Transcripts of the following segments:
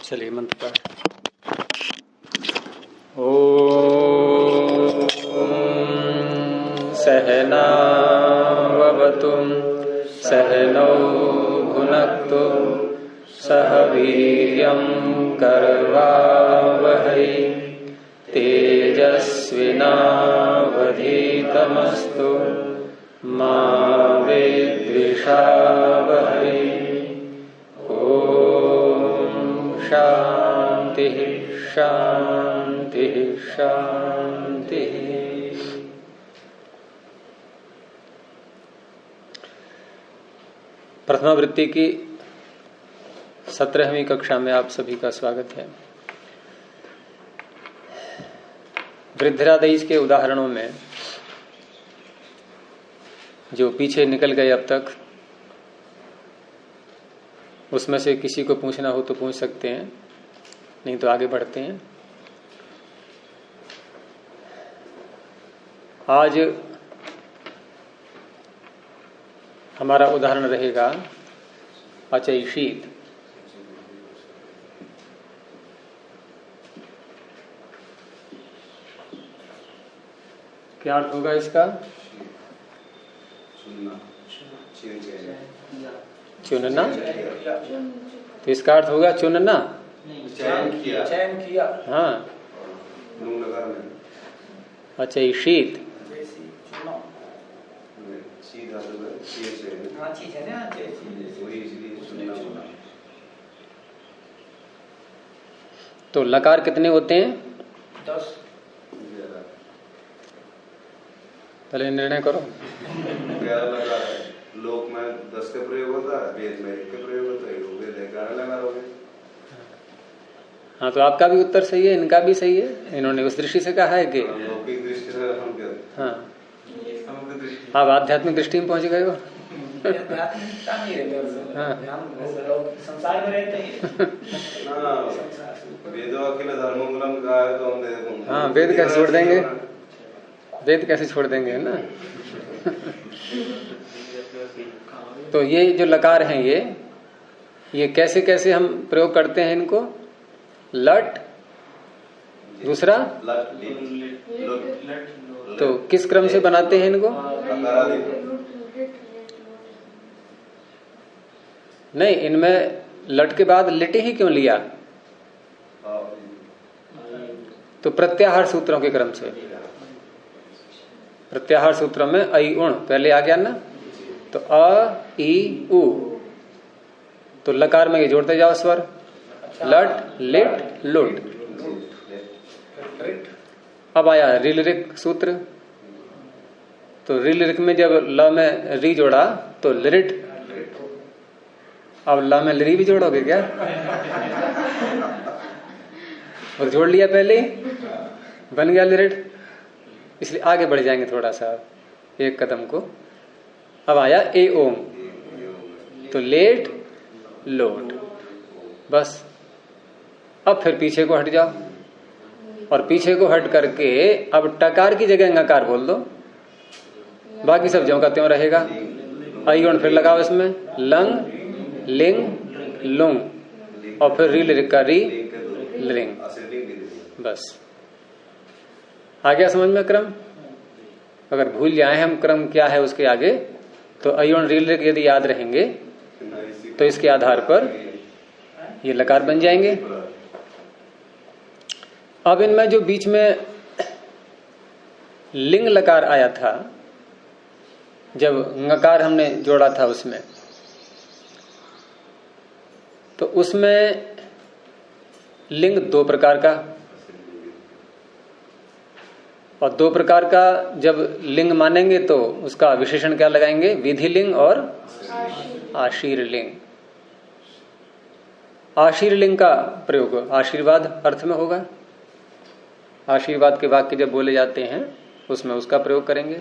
चलिए मंत्र पाठ। ओम सहनावतु सहनौ भुनक्तु सह वीर्यं करवावहै तेजस्विनावधीतमस्तु मा विद्विषावहै। शांति शांति शांति। प्रथमा वृत्ति की 17वीं कक्षा में आप सभी का स्वागत है। वृद्धिरादेश के उदाहरणों में जो पीछे निकल गए अब तक, उसमें से किसी को पूछना हो तो पूछ सकते हैं, नहीं तो आगे बढ़ते हैं। आज हमारा उदाहरण रहेगा अचैषीत। क्या अर्थ होगा इसका? चुनना। तो इसका अर्थ होगा चुनना। चयन किया। हाँ, अचैषीत। तो लकार कितने होते हैं? 10। पहले निर्णय करो। लोक में 10 का प्रयोग होता है, वेद में 1 का प्रयोग होता है, वेद 11 लगा लोगे। हाँ, तो आपका भी उत्तर सही है, इनका भी सही है। इन्होंने उस दृष्टि से कहा है कि लौकिक दृष्टि से हम क्या, हाँ, आप आध्यात्मिक दृष्टि में पहुंच गए हो। हाँ, संसार में रहते हैं। वेदों अखिल धर्ममूलम कहा है तो हम देखो। हाँ, वेद कैसे छोड़ देंगे? वेद कैसे छोड़ देंगे, है ना। तो ये जो लकार हैं, ये कैसे कैसे हम प्रयोग करते हैं इनको? लट, दूसरा तो किस क्रम से बनाते हैं इनको? नहीं, इनमें लट के बाद लिटे ही क्यों लिया? तो प्रत्याहार सूत्रों के क्रम से। प्रत्याहार सूत्रों में ऐ उण पहले आ गया ना, तो अ ई उ, तो लकार में ये जोड़ते जाओ स्वर। लट लिट लुट। अब आया रिलरिक सूत्र, तो रिलरिक में जब ल में री जोड़ा तो लिरिट। अब ल में लिरी भी जोड़ोगे क्या? और जोड़ लिया पहले, बन गया लिरिट। इसलिए आगे बढ़ जाएंगे थोड़ा सा एक कदम को। अब आया ए ओम, तो लेट लोट। बस अब फिर पीछे को हट जाओ, और पीछे को हट करके अब टकार की जगह ngकार बोल दो, बाकी सब ज्यों का त्यों रहेगा। आइगुण फिर लगाओ इसमें, लंग लिंग लुंग, और फिर री लिरिक का री लिंग। बस आ गया समझ में क्रम। अगर भूल जाए हम क्रम क्या है उसके आगे, तो अयोन रील यदि याद रहेंगे तो इसके आधार पर ये लकार बन जाएंगे। अब इनमें जो बीच में लिंग लकार आया था, जब ngकार हमने जोड़ा था उसमें, तो उसमें लिंग 2 प्रकार का, और 2 प्रकार का जब लिंग मानेंगे तो उसका विशेषण क्या लगाएंगे? विधि लिंग और आशीर लिंग। आशीर लिंग का प्रयोग आशीर्वाद अर्थ में होगा। आशीर्वाद के वाक्य जब बोले जाते हैं उसमें उसका प्रयोग करेंगे।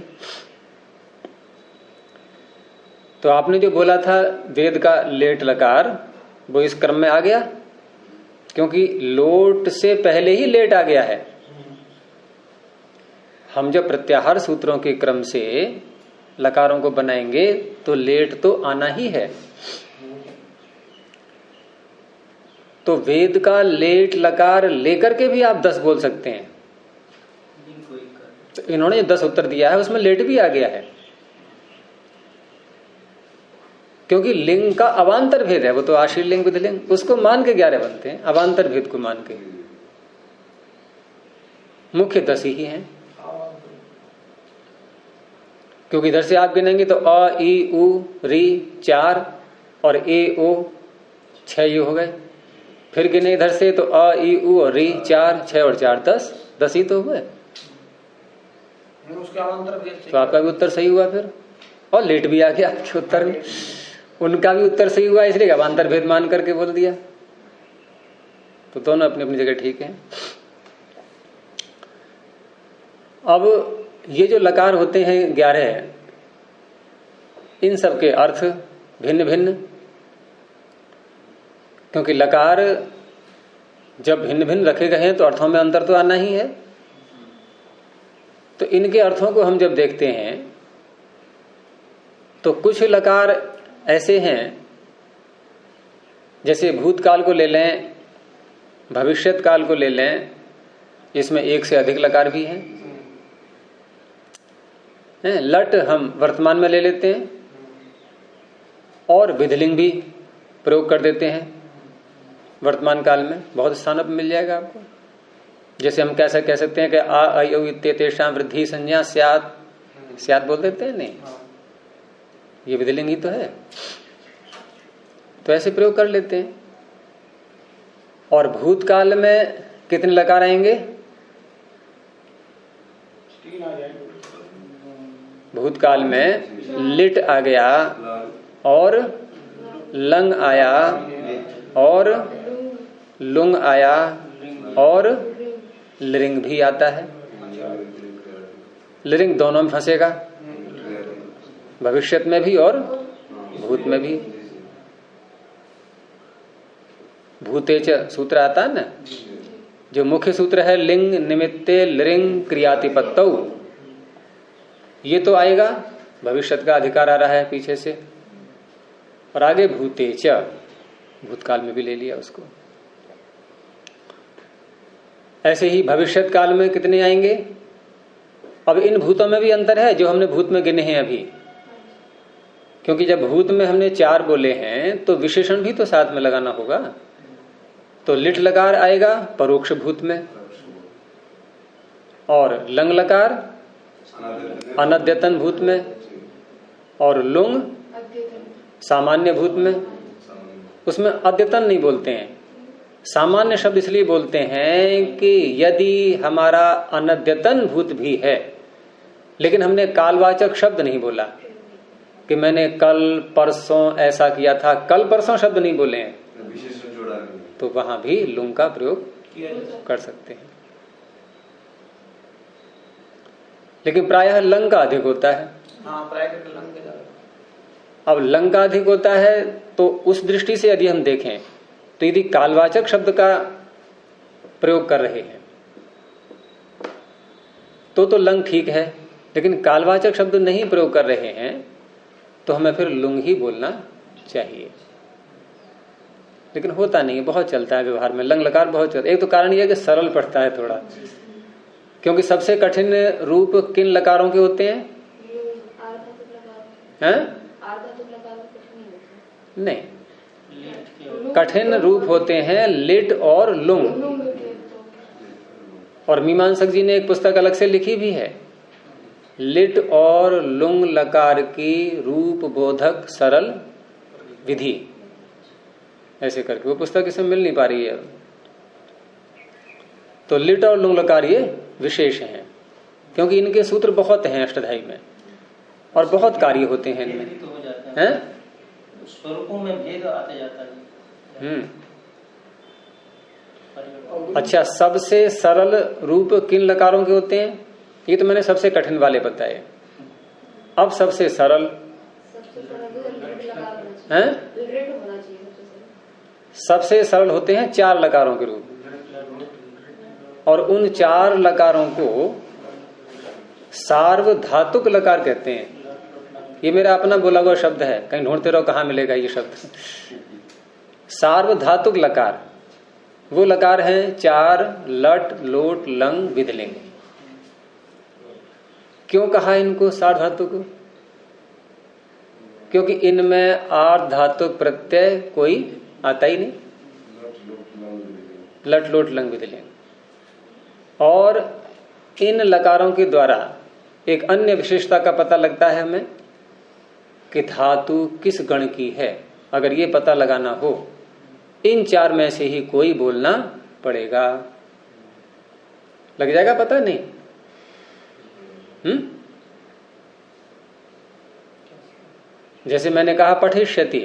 तो आपने जो बोला था वेद का लेट लकार, वो इस क्रम में आ गया, क्योंकि लोट से पहले ही लेट आ गया है। हम जब प्रत्याहार सूत्रों के क्रम से लकारों को बनाएंगे तो लेट तो आना ही है। तो वेद का लेट लकार लेकर के भी आप 10 बोल सकते हैं। तो इन्होंने जो 10 उत्तर दिया है उसमें लेट भी आ गया है, क्योंकि लिंग का अवान्तर भेद है, वो तो आशीर लिंग विधिलिंग, उसको मान के 11 बनते हैं, अवान्तर भेद को मान के। मुख्य 10 ही हैं, क्योंकि इधर से आप गिनेंगे तो अ ई उ री 4 और ए ओ 6 ये हो गए। फिर गिने इधर से तो अ ई उ और री 4, 6 और 4 10 ही तो हुए। उसके अवान्तर भेद से तो आपका भी उत्तर सही हुआ फिर, और लेट भी आ गया आपके उत्तर में। उनका भी उत्तर सही हुआ, इसलिए अवान्तर भेद मान करके बोल दिया। तो दोनों अपनी अपनी जगह ठीक है। अब ये जो लकार होते हैं 11, इन सब के अर्थ भिन्न भिन्न, क्योंकि लकार जब भिन्न भिन्न रखे गए हैं तो अर्थों में अंतर तो आना ही है। तो इनके अर्थों को हम जब देखते हैं तो कुछ लकार ऐसे हैं, जैसे भूतकाल को ले लें, भविष्यत काल को ले लें, इसमें एक से अधिक लकार भी हैं। लट हम वर्तमान में ले लेते हैं और विधिलिंग भी प्रयोग कर देते हैं वर्तमान काल में, बहुत स्थानों पर मिल जाएगा आपको। जैसे हम कैसे कह सकते हैं कि आ अय तेषां वृद्धि संज्ञा स्यात् बोल देते हैं, नहीं, ये विधिलिंग ही तो है, तो ऐसे प्रयोग कर लेते हैं। और भूतकाल में कितने लकार आएंगे? 3 आ जाएंगे। भूतकाल में लिट आ गया और लंग आया और लुंग आया और लिरिंग भी आता है। लिरिंग दोनों में फंसेगा, भविष्यत में भी और भूत में भी। भूतेच सूत्र आता है ना, जो मुख्य सूत्र है लिंग निमित्ते लिरिंग क्रियातिपत्तौ, ये तो आएगा, भविष्यत का अधिकार आ रहा है पीछे से। और आगे भूतेच, भूतकाल में भी ले लिया उसको। ऐसे ही भविष्यत काल में कितने आएंगे? अब इन भूतों में भी अंतर है जो हमने भूत में गिने हैं अभी, क्योंकि जब भूत में हमने 4 बोले हैं तो विशेषण भी तो साथ में लगाना होगा। तो लिट लकार आएगा परोक्ष भूत में, और लंग लकार अनद्यतन भूत में, और लुंग सामान्य भूत में। उसमें अद्यतन नहीं बोलते हैं, सामान्य शब्द इसलिए बोलते हैं कि यदि हमारा अनद्यतन भूत भी है, लेकिन हमने कालवाचक शब्द नहीं बोला कि मैंने कल परसों ऐसा किया था, कल परसों शब्द नहीं बोले हैं, तो वहां भी लुंग का प्रयोग कर सकते हैं। लेकिन प्रायः लंग का अधिक होता है। हाँ, प्रायः लंग के ज्यादा। अब लंग का अधिक होता है तो उस दृष्टि से यदि हम देखें तो यदि कालवाचक शब्द का प्रयोग कर रहे हैं तो लंग ठीक है, लेकिन कालवाचक शब्द नहीं प्रयोग कर रहे हैं तो हमें फिर लुंग ही बोलना चाहिए। लेकिन होता नहीं, बहुत चलता है व्यवहार में, लंग लकार बहुत चलता है। एक तो कारण यह है कि सरल पड़ता है थोड़ा, क्योंकि सबसे कठिन रूप किन लकारों के होते हैं? नहीं, कठिन रूप होते हैं लिट और लुंग। और मीमांसक जी ने एक पुस्तक अलग से लिखी भी है, लिट और लुंग लकार की रूप बोधक सरल विधि, ऐसे करके। वो पुस्तक इसमें मिल नहीं पा रही है। तो लिट और लुंग लकार ये विशेष हैं, क्योंकि इनके सूत्र बहुत हैं अष्टाध्यायी में और बहुत कार्य होते हैं इनमें, हैं? स्वरूपों में भेद आते जाता है। अच्छा, सबसे सरल रूप किन लकारों के होते हैं? ये तो मैंने सबसे कठिन वाले बताए। अब सबसे सरल हैं? सबसे सरल होते हैं 4 लकारों के रूप, और उन 4 लकारों को सार्वधातुक लकार कहते हैं। ये मेरा अपना बोला हुआ शब्द है, कहीं ढूंढते रहो कहां मिलेगा ये शब्द। सार्वधातुक लकार, वो लकार हैं चार, लट, लोट, लंग, विधलिंग। क्यों कहा इनको सार्वधातुक? क्योंकि इनमें आर्ध धातुक प्रत्यय कोई आता ही नहीं। लट, लोट, लंग, विधलिंग। और इन लकारों के द्वारा एक अन्य विशेषता का पता लगता है हमें कि धातु किस गण की है। अगर ये पता लगाना हो, इन चार में से ही कोई बोलना पड़ेगा। लग जाएगा पता? नहीं? जैसे मैंने कहा पठिष्यति,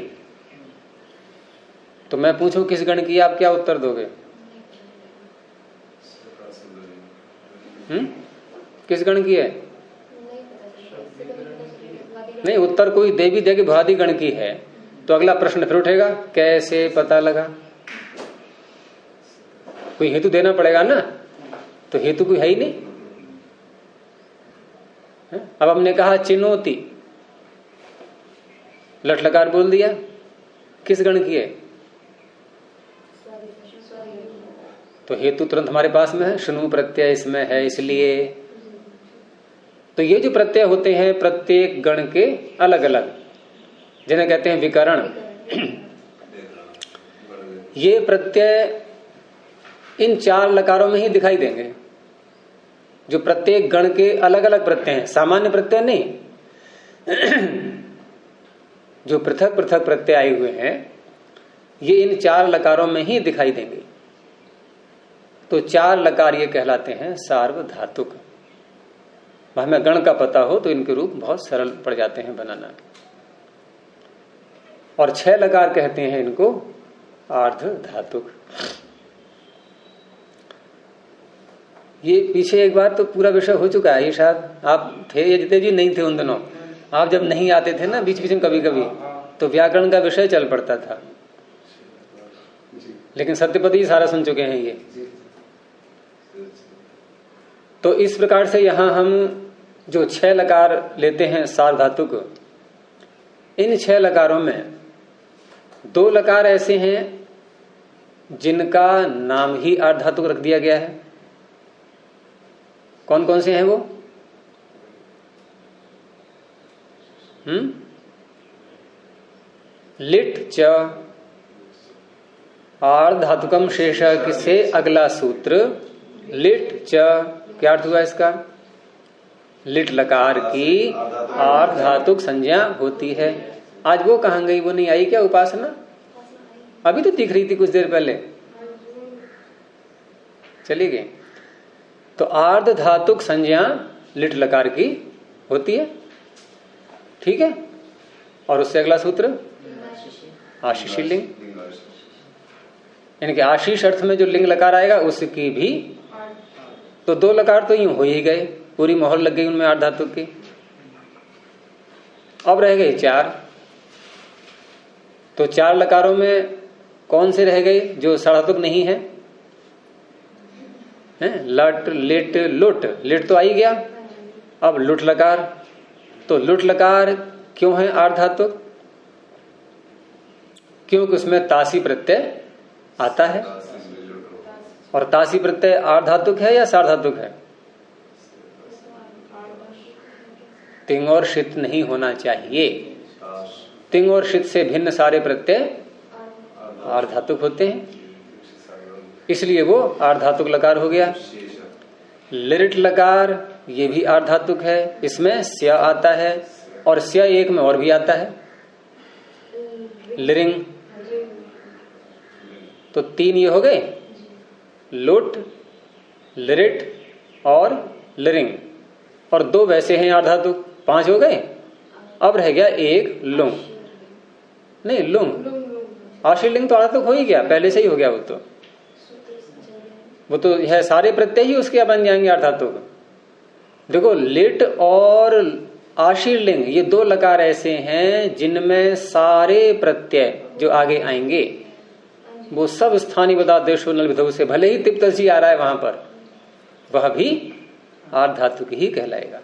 तो मैं पूछूं किस गण की, आप क्या उत्तर दोगे? किस गण की है? नहीं, उत्तर कोई दे भी देगी भ्वादि गण की है, तो अगला प्रश्न फिर उठेगा, कैसे पता लगा? कोई हेतु देना पड़ेगा ना, तो हेतु कोई है ही नहीं। अब हमने कहा चिनोती, लट लकार बोल दिया, किस गण की है? तो हेतु तुरंत हमारे पास में है, शुनु प्रत्यय इसमें है, इसलिए। तो ये जो प्रत्यय होते हैं प्रत्येक गण के अलग अलग, जिन्हें कहते हैं विकरण, ये प्रत्यय इन चार लकारों में ही दिखाई देंगे, जो प्रत्येक गण के अलग अलग प्रत्यय हैं, सामान्य प्रत्यय नहीं। जो पृथक पृथक प्रत्यय आए हुए हैं, ये इन चार लकारों में ही दिखाई देंगे। तो चार लकार ये कहलाते हैं सार्वधातुक। हमें गण का पता हो तो इनके रूप बहुत सरल पड़ जाते हैं बनाना। और 6 लकार कहते हैं इनको आर्ध धातुक। ये पीछे एक बार तो पूरा विषय हो चुका है, ये शायद आप थे या जिते जी नहीं थे उन दिनों। आप जब नहीं आते थे ना बीच बीच में कभी कभी, तो व्याकरण का विषय चल पड़ता था। लेकिन सत्यपति सारा सुन चुके हैं ये। तो इस प्रकार से यहां हम जो 6 लकार लेते हैं सार्वधातुक, इन 6 लकारों में 2 लकार ऐसे हैं जिनका नाम ही आर्धातुक रख दिया गया है। कौन कौन से हैं वो? लिट च आर्धातुकम शेष से अगला सूत्र लिट च, क्या अर्थ हुआ इसका? लिट लकार की आर्धातुक संज्ञा होती है। आज वो कहां गई? वो नहीं आई क्या उपासना? अभी तो दिख रही थी कुछ देर पहले, चली गई। तो आर्ध धातुक संज्ञा लिट लकार की होती है, ठीक है। और उससे अगला सूत्र आशीषी लिंग, यानी कि आशीष अर्थ में जो लिंग लकार आएगा उसकी भी। तो 2 लकार तो यूं हो ही गए, पूरी मोहर लग गई उनमें आर्ध धातुक की। अब रह गए 4। तो 4 लकारों में कौन से रह गए जो सार्वधातुक नहीं है? लट, लिट, लुट। लिट तो आ ही गया। अब लुट लकार, तो लुट लकार क्यों है आर्धातुक? क्योंकि उसमें तासी प्रत्यय आता है। और तासी प्रत्यय आर्धातुक है या सार्वधातुक है? तिंग और शित नहीं होना चाहिए। तिंग और शित से भिन्न सारे प्रत्यय आर्धातुक होते हैं, इसलिए वो आर्धातुक लकार हो गया। लिरिट लकार ये भी आर्धातुक है, इसमें स्य आता है और स्य एक में और भी आता है, लिरिंग। तो 3 ये हो गए, लुट, लिरिट और लिरिंग। और 2 वैसे हैं आर्धातुक, 5 हो गए। अब रह गया एक लुंग, नहीं लुंग। आशीलिंग तो आर्धातुक हो ही गया, पहले से ही हो गया। वो तो है सारे प्रत्यय ही उसके बन जाएंगे आर्धातुक। देखो लिट और आशीलिंग ये 2 लकार ऐसे हैं जिनमें सारे प्रत्यय जो आगे आएंगे वो सब स्थानीय पदादेशो नल विधौ से, भले ही तिप्तसी आ रहा है वहां पर, वह भी आर्धातुक ही कहलाएगा।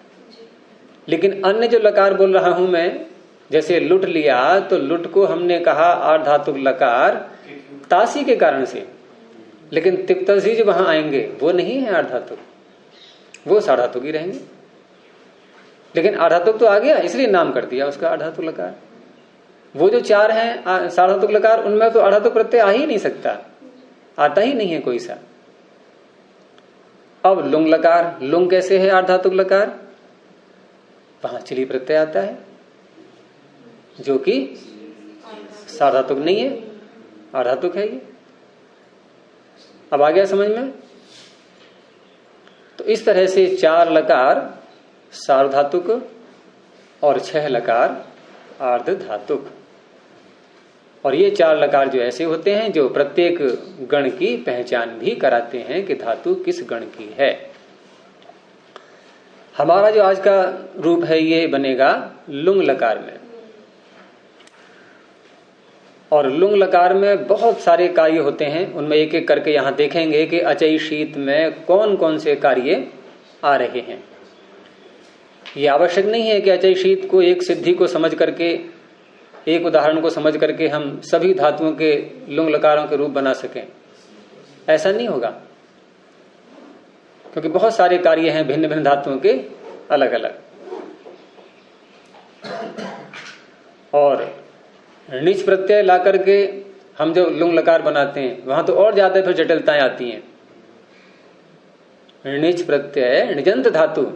लेकिन अन्य जो लकार बोल रहा हूं मैं, जैसे लुट लिया, तो लुट को हमने कहा आर्धातुक लकार तासी के कारण से, लेकिन तिप्तसी जो वहां आएंगे वो नहीं है आर्धातुक, वो सार्धातुक ही रहेंगे। लेकिन आर्धातुक तो आ गया इसलिए नाम कर दिया उसका आर्धातुक लकार। वो जो 4 हैं सार्धातुक लकार, उनमें तो आर्धातुक प्रत्यय आ ही नहीं सकता, आता ही नहीं है कोई सा। अब लुंग लकार, लुंग कैसे है आर्धातुक लकार? वहां चिली प्रत्यय आता है जो कि सार्धातुक नहीं है, आर्धातुक है ये। अब आ गया समझ में? तो इस तरह से 4 लकार सार्वधातुक और 6 लकार आर्धधातुक। और ये 4 लकार जो ऐसे होते हैं जो प्रत्येक गण की पहचान भी कराते हैं कि धातु किस गण की है। हमारा जो आज का रूप है ये बनेगा लुंग लकार में। और लुंग लकार में बहुत सारे कार्य होते हैं, उनमें एक एक करके यहां देखेंगे कि अचई शीत में कौन कौन से कार्य आ रहे हैं। ये आवश्यक नहीं है कि अचई शीत को एक सिद्धि को समझ करके, एक उदाहरण को समझ करके हम सभी धातुओं के लुंग लकारों के रूप बना सकें, ऐसा नहीं होगा। क्योंकि बहुत सारे कार्य हैं भिन्न भिन्न धातुओं के अलग अलग। और निच प्रत्यय ला करके हम जो लुंग लकार बनाते हैं वहां तो और ज्यादा फिर जटिलताएं आती हैं। निच प्रत्यय निजंत धातु,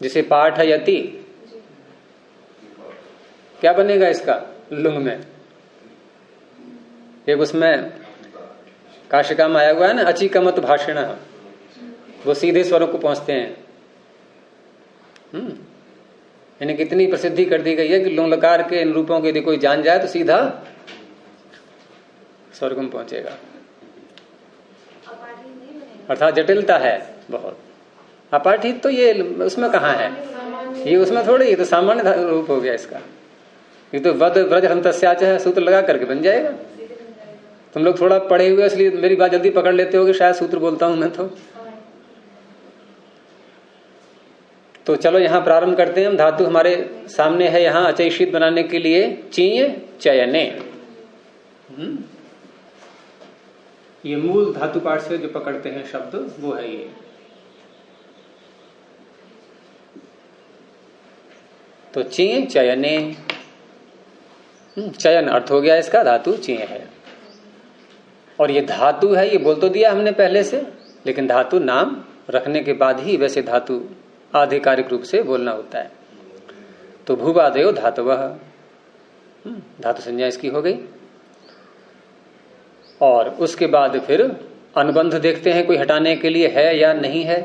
जिसे पाठ है यति, क्या बनेगा इसका लुंग में? एक उसमें काशिका में आया हुआ है ना, अचिकमत भाषण, वो सीधे स्वरों को पहुंचते हैं। यानी कितनी प्रसिद्धि कर दी गई है कि लुंग लकार के इन रूपों को यदि कोई जान जाए तो सीधा स्वर्ग में पहुंचेगा। अर्थात जटिलता है बहुत। अपाठित तो ये उसमें कहाँ है, ये उसमें थोड़ी, ये तो सामान्य रूप हो गया इसका। ये तो वद व्रज हंतस्याच है, सूत्र लगा करके बन जाएगा। तुम लोग थोड़ा पढ़े हुए इसलिए मेरी बात जल्दी पकड़ लेते हो कि शायद सूत्र बोलता हूं मैं तो चलो यहां प्रारंभ करते हैं हम। धातु हमारे सामने है यहां अचई शीत बनाने के लिए चीय चयने। ये मूल धातु पाठ से जो पकड़ते हैं शब्द वो है ये। तो चीय चयने, चयन अर्थ हो गया इसका, धातु चीय है। और ये धातु है, ये बोल तो दिया हमने पहले से, लेकिन धातु नाम रखने के बाद ही वैसे धातु आधिकारिक रूप से बोलना होता है। तो भूवादयो धातवः, धातु संज्ञा इसकी हो गई। और उसके बाद फिर अनुबंध देखते हैं कोई हटाने के लिए है या नहीं है।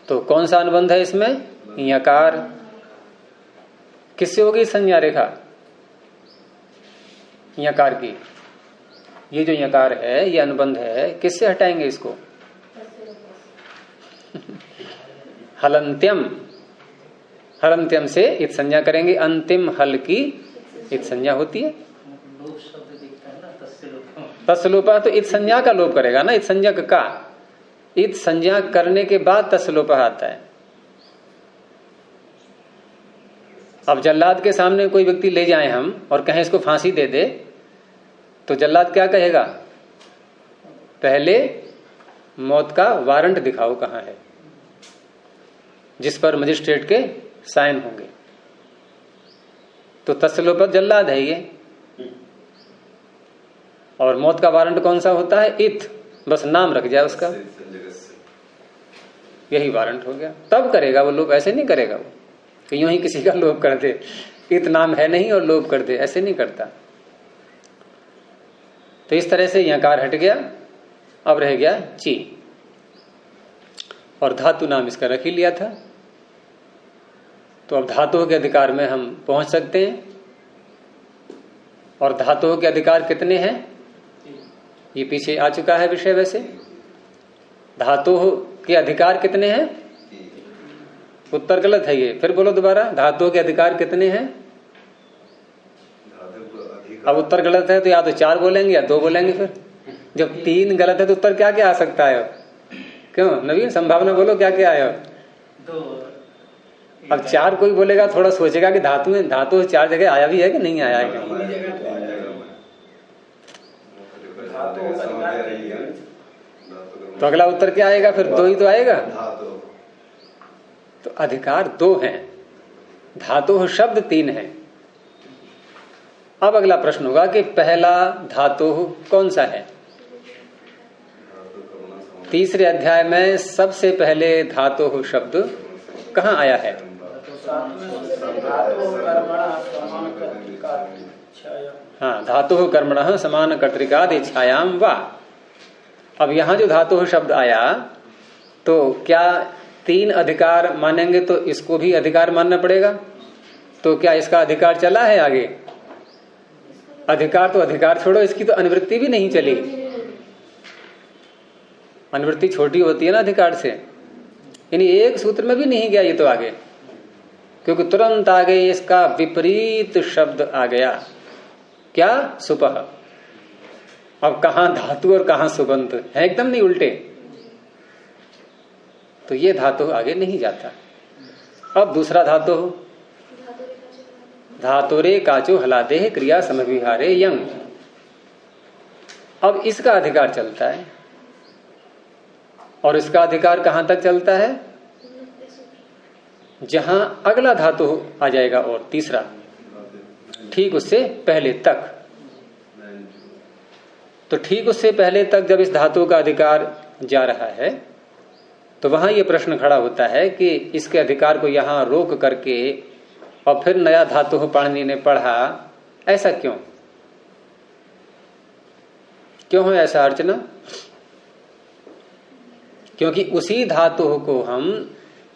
तो कौन सा अनुबंध है इसमें? यकार। किससे होगी संज्ञा रेखा? यकार की। ये जो यकार है ये अनुबंध है, किससे हटाएंगे इसको? हलंत्यम, हलंत्यम से इत संज्ञा करेंगे। अंतिम हल की इत संज्ञा होती है। तस्लोपा तो इत संज्ञा का लोप करेगा ना, इत संज्ञक का। इत संज्ञा करने के बाद तस्लोपा आता है। अब जल्लाद के सामने कोई व्यक्ति ले जाए हम और कहें इसको फांसी दे दे, तो जल्लाद क्या कहेगा? पहले मौत का वारंट दिखाओ कहां है, जिस पर मजिस्ट्रेट के साइन होंगे। तो तस्लोपत जल्लाद है ये। और मौत का वारंट कौन सा होता है? इत, बस नाम रख जाए उसका, यही वारंट हो गया। तब करेगा वो लोप, ऐसे नहीं करेगा वो कि यूं ही किसी का लोप कर दे, इत नाम है नहीं और लोप कर दे, ऐसे नहीं करता। तो इस तरह से यकार हट गया, अब रह गया ची। और धातु नाम इसका रख ही लिया था। तो अब धातुओं के अधिकार में हम पहुंच सकते हैं। और धातुओं के अधिकार कितने हैं ये पीछे आ चुका है विषय। वैसे धातु के अधिकार कितने हैं? उत्तर गलत है ये, फिर बोलो दोबारा। धातुओं के अधिकार कितने हैं? अब उत्तर गलत है तो या तो 4 बोलेंगे या 2 बोलेंगे। फिर जब 3 गलत है तो उत्तर क्या क्या आ सकता है? क्यों नवीन, संभावना बोलो क्या क्या है? 2। अब 4 कोई बोलेगा, थोड़ा सोचेगा कि धातु में, धातु 4 जगह आया भी है कि नहीं आया है। धातु का अधिकार रही है। तो अगला उत्तर क्या आएगा फिर? दो ही तो आएगा। धातु तो अधिकार दो हैं, धातु शब्द तीन है। अब अगला प्रश्न होगा कि पहला धातु कौन सा है? तीसरे अध्याय में सबसे पहले धातु शब्द कहाँ आया है? हाँ, धातु कर्मणः समान कर्तृकादि इच्छायाम वा। अब यहां जो धातु शब्द आया तो क्या तीन अधिकार मानेंगे तो इसको भी अधिकार मानना पड़ेगा? तो क्या इसका अधिकार चला है आगे? अधिकार तो अधिकार छोड़ो, इसकी तो अनुवृत्ति भी नहीं चली। अनुवृत्ति छोटी होती है ना अधिकार से, यानी एक सूत्र में भी नहीं गया ये तो आगे, क्योंकि तुरंत आगे इसका विपरीत शब्द आ गया। क्या? सुपह। अब कहां धातु और कहां सुबंत है, एकदम नहीं, उल्टे। तो ये धातु आगे नहीं जाता। अब दूसरा धातु, धातुरे काचो हलादे क्रिया समविहारे यंग। अब इसका अधिकार चलता है, और इसका अधिकार कहां तक चलता है? जहां अगला धातु आ जाएगा और तीसरा, ठीक उससे पहले तक। तो ठीक उससे पहले तक जब इस धातु का अधिकार जा रहा है तो वहां यह प्रश्न खड़ा होता है कि इसके अधिकार को यहां रोक करके और फिर नया धातु पाणिनि ने पढ़ा, ऐसा क्यों? क्यों है ऐसा अर्चना? क्योंकि उसी धातु को हम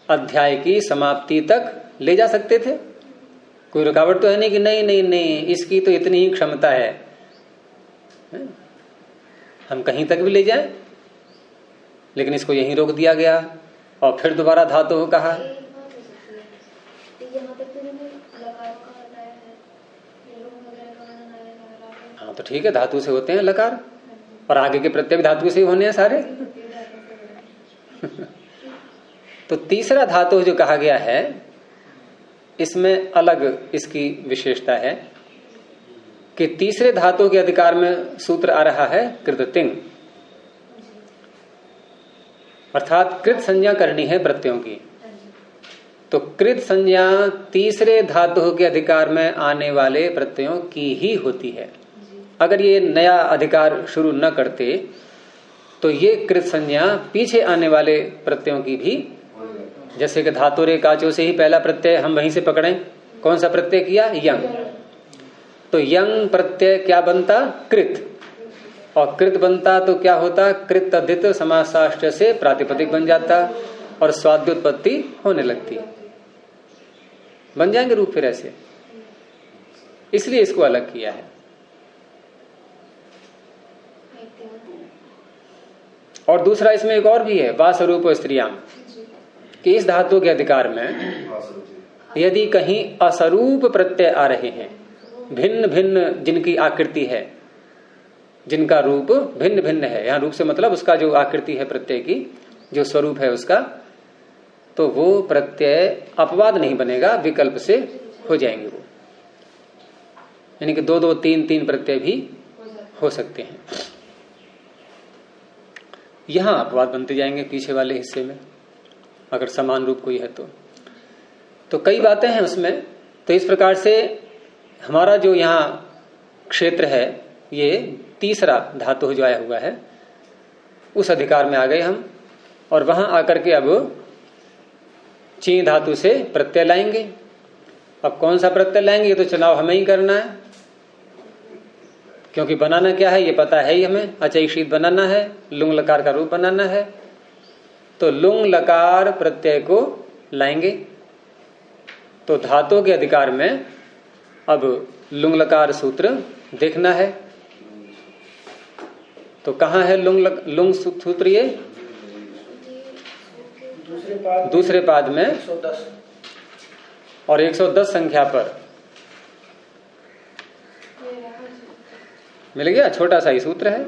अध्याय की समाप्ति तक ले जा सकते थे। कोई रुकावट तो है नहीं कि नहीं नहीं नहीं इसकी तो इतनी ही क्षमता है, हम कहीं तक भी ले जाएं, लेकिन इसको यहीं रोक दिया गया और फिर दोबारा धातु कहा। हाँ तो ठीक है, धातु से होते हैं लकार, और आगे के प्रत्यय धातु से ही होने हैं सारे। तो तीसरा धातु जो कहा गया है इसमें अलग इसकी विशेषता है कि तीसरे धातु के अधिकार में सूत्र आ रहा है कृततिंग, अर्थात कृत संज्ञा करनी है प्रत्ययों की। तो कृत संज्ञा तीसरे धातु के अधिकार में आने वाले प्रत्ययों की ही होती है। अगर ये नया अधिकार शुरू न करते तो ये कृत संज्ञा पीछे आने वाले प्रत्ययों की भी, जैसे कि धातुरे काचो से ही पहला प्रत्यय हम वहीं से पकड़ें, कौन सा प्रत्यय किया? यंग। तो यंग प्रत्यय क्या बनता? कृत। और कृत बनता तो क्या होता? कृत तद्धित समासाष्ट से प्रातिपदिक बन जाता और स्वाद्योत्पत्ति होने लगती, बन जाएंगे रूप फिर ऐसे। इसलिए इसको अलग किया है। और दूसरा इसमें एक और भी है, वासरूप स्त्रियाम, कि इस धातु के अधिकार में यदि कहीं असरूप प्रत्यय आ रहे हैं, भिन्न भिन्न जिनकी आकृति है, जिनका रूप भिन्न भिन्न है, यहां रूप से मतलब उसका जो आकृति है प्रत्यय की, जो स्वरूप है उसका, तो वो प्रत्यय अपवाद नहीं बनेगा, विकल्प से हो जाएंगे वो। यानी कि दो दो तीन तीन प्रत्यय भी हो सकते हैं। यहां अपवाद बनते जाएंगे पीछे वाले हिस्से में, अगर समान रूप कोई है तो कई बातें हैं उसमें। तो इस प्रकार से हमारा जो यहाँ क्षेत्र है, ये तीसरा धातु जो आया हुआ है उस अधिकार में आ गए हम, और वहां आकर के अब ची धातु से प्रत्यय लाएंगे। अब कौन सा प्रत्यय लाएंगे ये तो चुनाव हमें ही करना है, क्योंकि बनाना क्या है ये पता है ही हमें। अचैषित बनाना है, लुंग लकार का रूप बनाना है, तो लुंग लकार प्रत्यय को लाएंगे। तो धातु के अधिकार में अब लुंग लकार सूत्र देखना है। तो कहाँ है लुंग सूत्र? ये दूसरे पाद में 110 और 110 संख्या पर मिल गया, छोटा सा ही सूत्र है।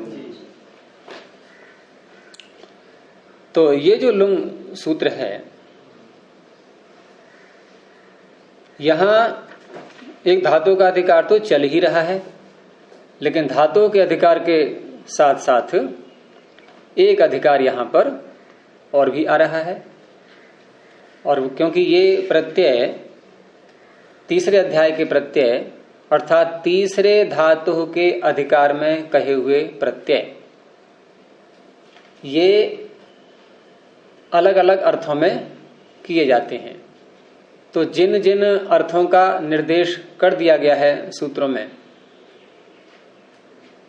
तो ये जो लुंग सूत्र है, यहां एक धातु का अधिकार तो चल ही रहा है, लेकिन धातु के अधिकार के साथ साथ एक अधिकार यहां पर और भी आ रहा है। और क्योंकि ये प्रत्यय तीसरे अध्याय के प्रत्यय अर्थात तीसरे धातु के अधिकार में कहे हुए प्रत्यय ये अलग अलग अर्थों में किए जाते हैं। तो जिन जिन अर्थों का निर्देश कर दिया गया है सूत्रों में,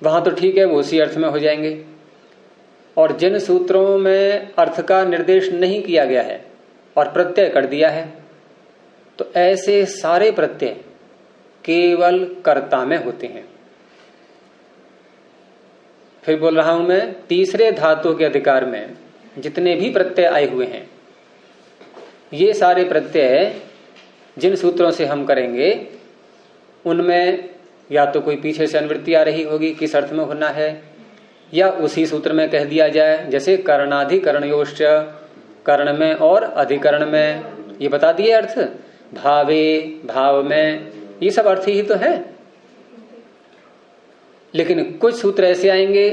वहां तो ठीक है, वो उसी अर्थ में हो जाएंगे। और जिन सूत्रों में अर्थ का निर्देश नहीं किया गया है और प्रत्यय कर दिया है, तो ऐसे सारे प्रत्यय केवल कर्ता में होते हैं। फिर बोल रहा हूं मैं, तीसरे धातु के अधिकार में जितने भी प्रत्यय आए हुए हैं, ये सारे प्रत्यय जिन सूत्रों से हम करेंगे उनमें या तो कोई पीछे से अनुवृत्ति आ रही होगी, किस अर्थ में होना है, या उसी सूत्र में कह दिया जाए, जैसे कर्णाधिकरणयोश्च, कर्ण में और अधिकरण में, ये बता दिए अर्थ, भावे भाव में, ये सब अर्थ ही तो है। लेकिन कुछ सूत्र ऐसे आएंगे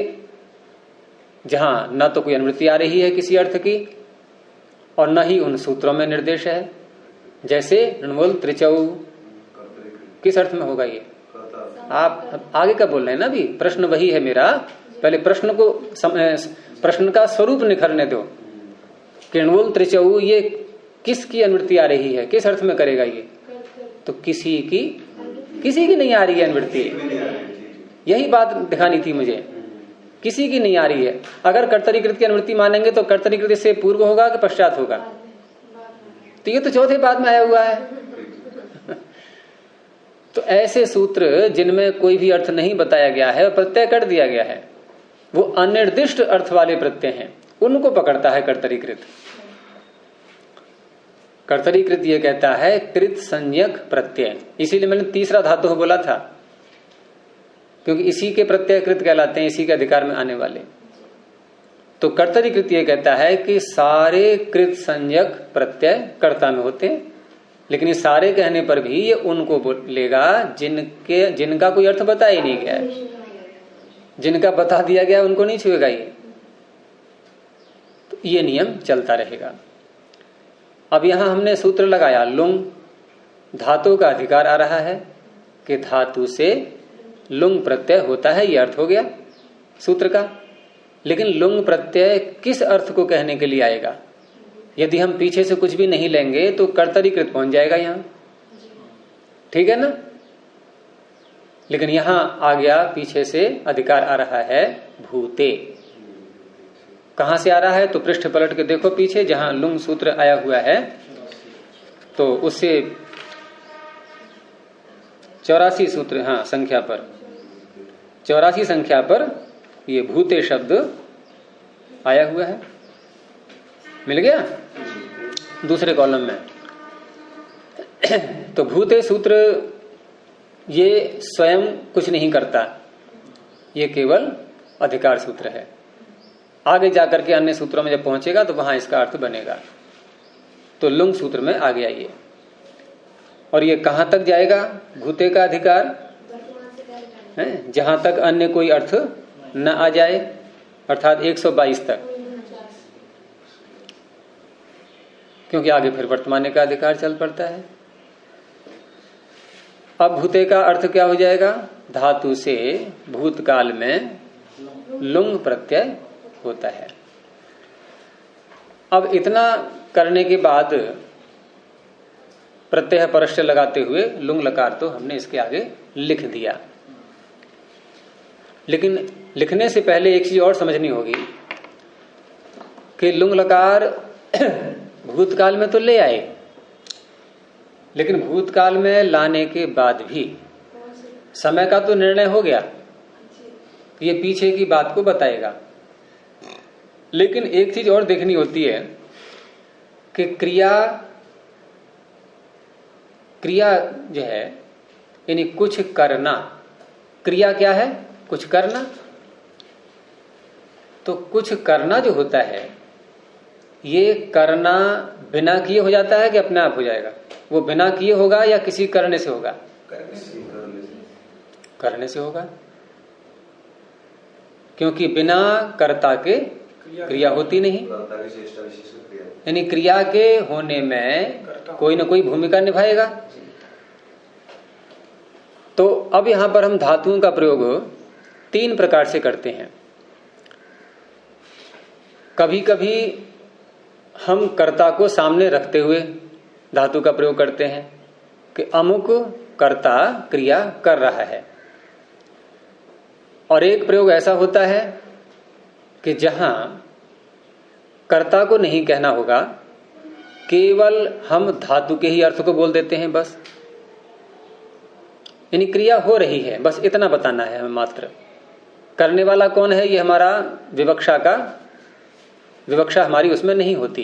जहां न तो कोई अनुवृत्ति आ रही है किसी अर्थ की और न ही उन सूत्रों में निर्देश है। जैसे ऋणमूल त्रिचौ, किस अर्थ में होगा ये? आप आगे का बोल रहे हैं ना, अभी प्रश्न वही है मेरा, पहले प्रश्न का स्वरूप निखरने दो। ऋणमूल त्रिचौ ये किसकी अनुवृत्ति आ रही है, किस अर्थ में करेगा ये? तो किसी की नहीं आ रही है अनुवृत्ति, यही बात दिखानी थी मुझे, किसी की नहीं आ रही है। अगर कर्तरीकृत की अनुवृत्ति मानेंगे तो कर्तरीकृत से पूर्व होगा कि पश्चात होगा? तो ये तो चौथे पाद में आया हुआ है। तो ऐसे सूत्र जिनमें कोई भी अर्थ नहीं बताया गया है और प्रत्यय कर दिया गया है, वो अनिर्दिष्ट अर्थ वाले प्रत्यय हैं, उनको पकड़ता है कर्तरीकृत। कर्तरीकृत ये कहता है कृत संज्ञक प्रत्यय, इसीलिए मैंने तीसरा धातु बोला था, क्योंकि इसी के प्रत्यय कृत कहलाते हैं, इसी के अधिकार में आने वाले। तो कर्तरीकृत ये कहता है कि सारे कृत संज्ञक प्रत्यय कर्ता में होते हैं, लेकिन ये सारे कहने पर भी ये उनको बोलेगा जिनका कोई अर्थ बता ही नहीं गया है। जिनका बता दिया गया उनको नहीं छुएगा ये। तो ये नियम चलता रहेगा। अब यहां हमने सूत्र लगाया, लुंग धातु का अधिकार आ रहा है कि धातु से लुंग प्रत्यय होता है, ये अर्थ हो गया सूत्र का। लेकिन लुंग प्रत्यय किस अर्थ को कहने के लिए आएगा? यदि हम पीछे से कुछ भी नहीं लेंगे तो कर्तरीकृत पहुंच जाएगा यहां, ठीक है ना। लेकिन यहां आ गया पीछे से अधिकार आ रहा है भूते। कहां से आ रहा है? तो पृष्ठ पलट के देखो पीछे, जहां लुंग सूत्र आया हुआ है तो उससे 84 सूत्र, हाँ संख्या पर 84 संख्या पर ये भूते शब्द आया हुआ है। मिल गया दूसरे कॉलम में। तो भूते सूत्र ये स्वयं कुछ नहीं करता, ये केवल अधिकार सूत्र है। आगे जाकर के अन्य सूत्रों में जब पहुंचेगा तो वहां इसका अर्थ बनेगा। तो लुंग सूत्र में आ गया ये। और ये कहां तक जाएगा भूते का अधिकार है? जहां तक अन्य कोई अर्थ न आ जाए, अर्थात 122 तक, क्योंकि आगे फिर वर्तमान का अधिकार चल पड़ता है। अब भूते का अर्थ क्या हो जाएगा? धातु से भूतकाल में लुंग प्रत्यय होता है। अब इतना करने के बाद प्रत्यय परस्य लगाते हुए लुंग लकार तो हमने इसके आगे लिख दिया। लेकिन लिखने से पहले एक चीज और समझनी होगी कि लुंग लकार भूतकाल में तो ले आए, लेकिन भूतकाल में लाने के बाद भी समय का तो निर्णय हो गया, ये पीछे की बात को बताएगा। लेकिन एक चीज और देखनी होती है कि क्रिया जो है, यानी कुछ करना, क्रिया क्या है? कुछ करना। तो कुछ करना जो होता है, ये करना बिना किए हो जाता है कि अपने आप हो जाएगा? वो बिना किए होगा या किसी करने से होगा? करने से होगा। क्योंकि बिना कर्ता के क्रिया होती नहीं। कर्ता की चेष्टा विशेष क्रिया। यानी क्रिया के होने में कोई ना कोई भूमिका निभाएगा। तो अब यहां पर हम धातुओं का प्रयोग 3 प्रकार से करते हैं। कभी कभी हम कर्ता को सामने रखते हुए धातु का प्रयोग करते हैं कि अमुक कर्ता क्रिया कर रहा है। और एक प्रयोग ऐसा होता है कि जहां कर्ता को नहीं कहना होगा, केवल हम धातु के ही अर्थ को बोल देते हैं बस। यानी क्रिया हो रही है, बस इतना बताना है हमें मात्र। करने वाला कौन है ये हमारा विवक्षा हमारी उसमें नहीं होती।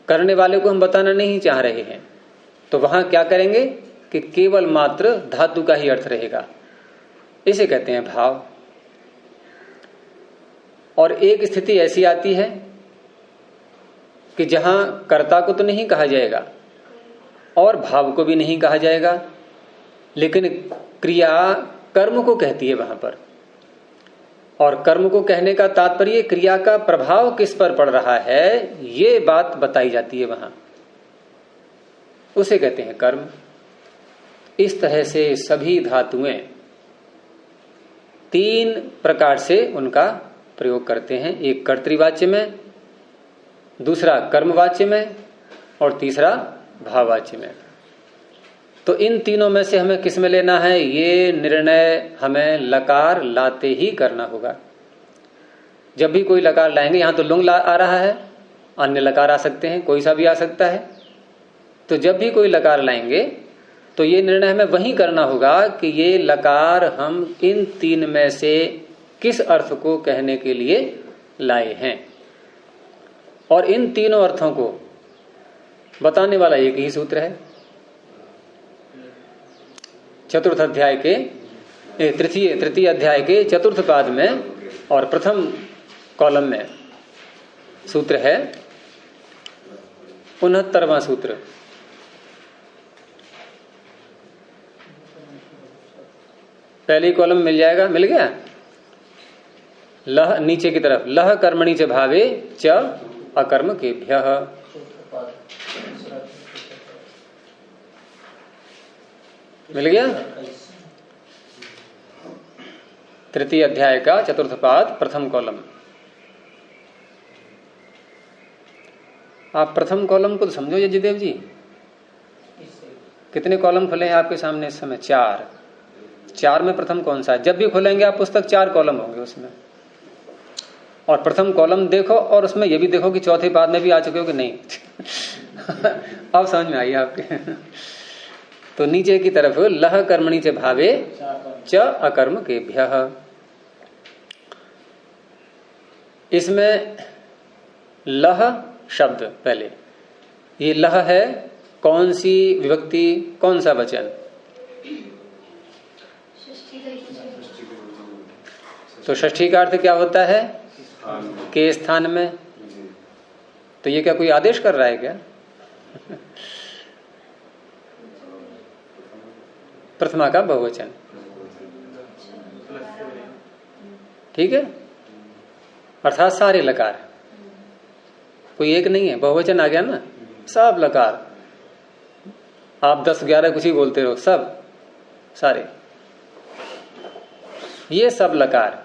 करने वाले को हम बताना नहीं चाह रहे हैं, तो वहां क्या करेंगे कि केवल मात्र धातु का ही अर्थ रहेगा। इसे कहते हैं भाव। और एक स्थिति ऐसी आती है कि जहां कर्ता को तो नहीं कहा जाएगा और भाव को भी नहीं कहा जाएगा, लेकिन क्रिया कर्म को कहती है वहां पर। और कर्म को कहने का तात्पर्य क्रिया का प्रभाव किस पर पड़ रहा है ये बात बताई जाती है वहां, उसे कहते हैं कर्म। इस तरह से सभी धातुएं 3 प्रकार से उनका प्रयोग करते हैं। एक कर्तृवाच्य में, दूसरा कर्मवाच्य में और तीसरा भाववाच्य में। तो इन तीनों में से हमें किस में लेना है ये निर्णय हमें लकार लाते ही करना होगा। जब भी कोई लकार लाएंगे, यहां तो लुंग आ रहा है, अन्य लकार आ सकते हैं, कोई सा भी आ सकता है। तो जब भी कोई लकार लाएंगे तो ये निर्णय हमें वही करना होगा कि ये लकार हम इन 3 में से किस अर्थ को कहने के लिए लाए हैं। और इन तीनों अर्थों को बताने वाला एक ही सूत्र है। चतुर्थ अध्याय के तृतीय अध्याय के चतुर्थ पाद में और प्रथम कॉलम में सूत्र है 69वां सूत्र। पहली कॉलम मिल जाएगा, मिल गया। लह नीचे की तरफ, लह कर्मणि च भावे च अकर्म केभ्यः। मिल गया। तृतीय अध्याय का चतुर्थ पाद प्रथम कॉलम। आप प्रथम कॉलम को तो समझो यजदेव जी। कितने कॉलम खुले हैं आपके सामने इस समय? 4 में प्रथम कौन सा है? जब भी खोलेंगे आप पुस्तक 4 कॉलम होंगे उसमें। और प्रथम कॉलम देखो और उसमें यह भी देखो कि चौथे पाद में भी आ चुके हो कि नहीं। अब समझ में आई आपके। तो नीचे की तरफ लह कर्मणि च भावे च अकर्म केभ्यः। इसमें लह शब्द पहले, ये लह है कौन सी विभक्ति, कौन सा वचन? तो षष्ठी का अर्थ क्या होता है? के स्थान में। तो ये क्या कोई आदेश कर रहा है क्या? प्रथमा का बहुवचन, ठीक है। अर्थात सारे लकार, कोई एक नहीं है, बहुवचन आ गया ना, सब लकार। आप 10-11 कुछ ही बोलते रहो, सब सारे ये सब लकार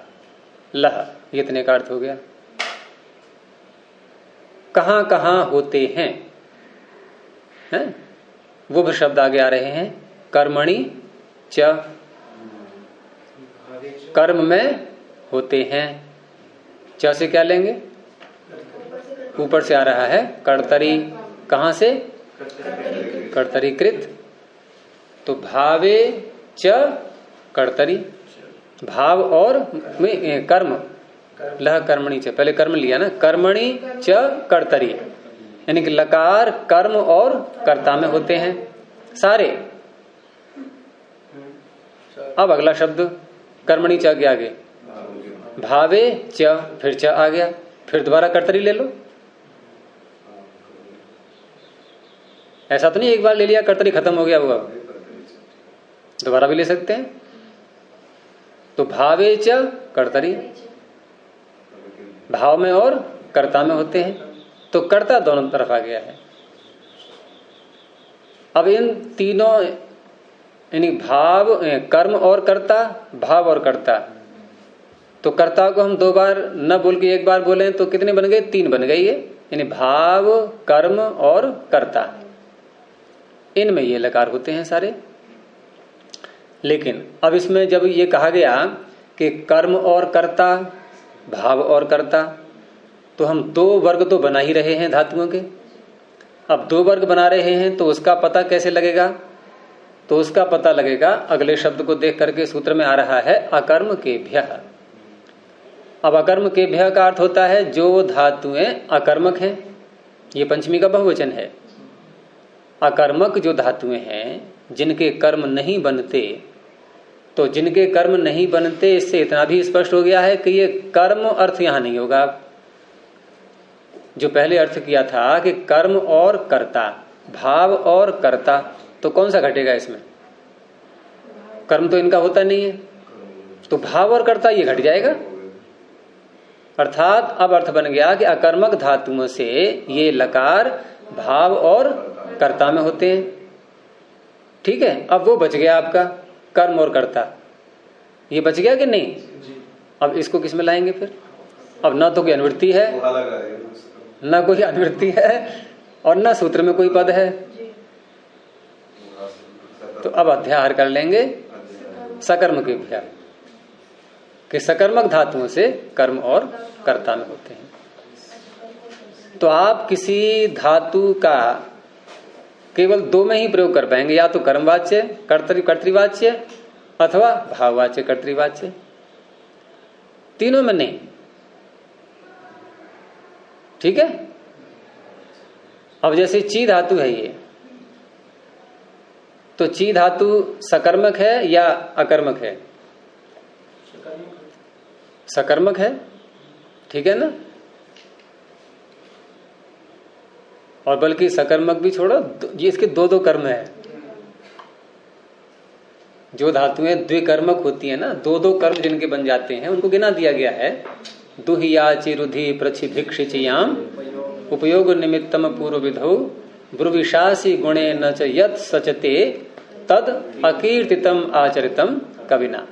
लह, ये इतने का अर्थ हो गया। कहां कहां होते हैं, वो भी शब्द आगे आ रहे हैं। कर्मणि च, कर्म में होते हैं। च से क्या लेंगे? ऊपर से आ रहा है कर्तरी। कहां से? कर्तरीकृत। तो भावे च कर्तरी, भाव और में कर्म। लह कर्मणि च, पहले कर्म लिया ना, कर्मणि च कर्तरी, यानी कि लकार कर्म और कर्ता में होते हैं सारे। अब अगला शब्द कर्मणि च के आगे भावे च, फिर च आ गया, फिर दोबारा कर्तरी ले लो। ऐसा तो नहीं एक बार ले लिया कर्तरी खत्म हो गया, हुआ दोबारा भी ले सकते हैं। तो भावे च कर्तरी, भाव में और कर्ता में होते हैं, तो कर्ता दोनों तरफ आ गया है। अब इन तीनों यानी भाव, कर्म और कर्ता, भाव और कर्ता, तो कर्ता को हम दो बार न बोल के एक बार बोले तो कितने बन गए? तीन बन गए ये, यानी भाव, कर्म और कर्ता, इनमें ये लकार होते हैं सारे। लेकिन अब इसमें जब ये कहा गया कि कर्म और कर्ता, भाव और कर्ता, तो हम दो वर्ग तो बना ही रहे हैं धातुओं के। अब दो वर्ग बना रहे हैं तो उसका पता कैसे लगेगा? तो उसका पता लगेगा अगले शब्द को देख करके, सूत्र में आ रहा है अकर्म केभ्यः। अब अकर्म केभ्यः का अर्थ होता है जो धातुएं अकर्मक हैं, ये पंचमी का बहुवचन है। अकर्मक जो धातुएं हैं जिनके कर्म नहीं बनते, तो जिनके कर्म नहीं बनते, इससे इतना भी स्पष्ट हो गया है कि ये कर्म अर्थ यहां नहीं होगा। जो पहले अर्थ किया था कि कर्म और कर्ता, भाव और कर्ता, तो कौन सा घटेगा इसमें? कर्म तो इनका होता नहीं है, तो भाव और कर्ता ये घट जाएगा। अर्थात अब अर्थ बन गया कि अकर्मक धातुओं से ये लकार भाव और कर्ता में होते हैं। ठीक है, अब वो बच गया आपका कर्म और कर्ता, ये बच गया कि नहीं? अब इसको किस में लाएंगे फिर? अब ना तो कोई अनुवृत्ति है, न कोई अनुवृत्ति है, और न सूत्र में कोई पद है, तो अब अध्याहार कर लेंगे सकर्म केभ्यः, कि सकर्मक धातुओं से कर्म और कर्ता में होते हैं। तो आप किसी धातु का केवल दो में ही प्रयोग कर पाएंगे, या तो कर्मवाच्य कर्तृवाच्य अथवा भाववाच्य कर्तृवाच्य, तीनों में नहीं। ठीक है, अब जैसे ची धातु है ये, तो ची धातु सकर्मक है या अकर्मक है? सकर्मक है, ठीक है ना। और बल्कि सकर्मक भी छोड़ो, ये इसके दो दो कर्म है। जो धातुएं द्विकर्मक होती है ना, दो दो कर्म जिनके बन जाते हैं, उनको गिना दिया गया है। दुहियाचि रुधि प्रछि भिक्षिचियाम उपयोग निमित्तम पूर्व विधौ ब्रुविशासी गुणे न च यत् सचते तद अकीर्तितम आचरितम कविना।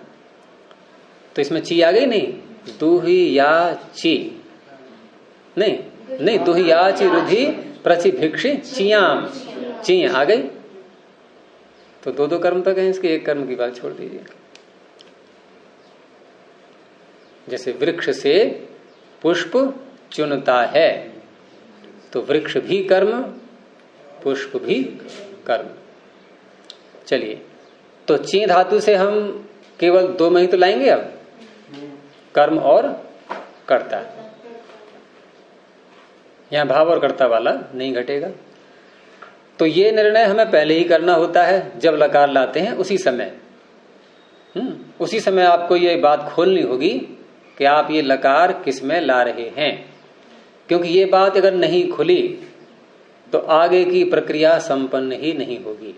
तो इसमें ची आ गई नहीं? दुहियाचि नहीं, दुहियाचि रुधि प्रछि भिक्षि चियाम, ची आ गई। तो दो दो कर्म तक है इसके, एक कर्म की बात छोड़ दीजिए। जैसे वृक्ष से पुष्प चुनता है, तो वृक्ष भी कर्म, पुष्प भी कर्म। चलिए, तो ची धातु से हम केवल दो में ही तो लाएंगे अब, कर्म और कर्ता। यहां भाव और कर्ता वाला नहीं घटेगा। तो ये निर्णय हमें पहले ही करना होता है, जब लकार लाते हैं उसी समय। उसी समय आपको ये बात खोलनी होगी कि आप ये लकार किस में ला रहे हैं, क्योंकि ये बात अगर नहीं खुली तो आगे की प्रक्रिया संपन्न ही नहीं होगी।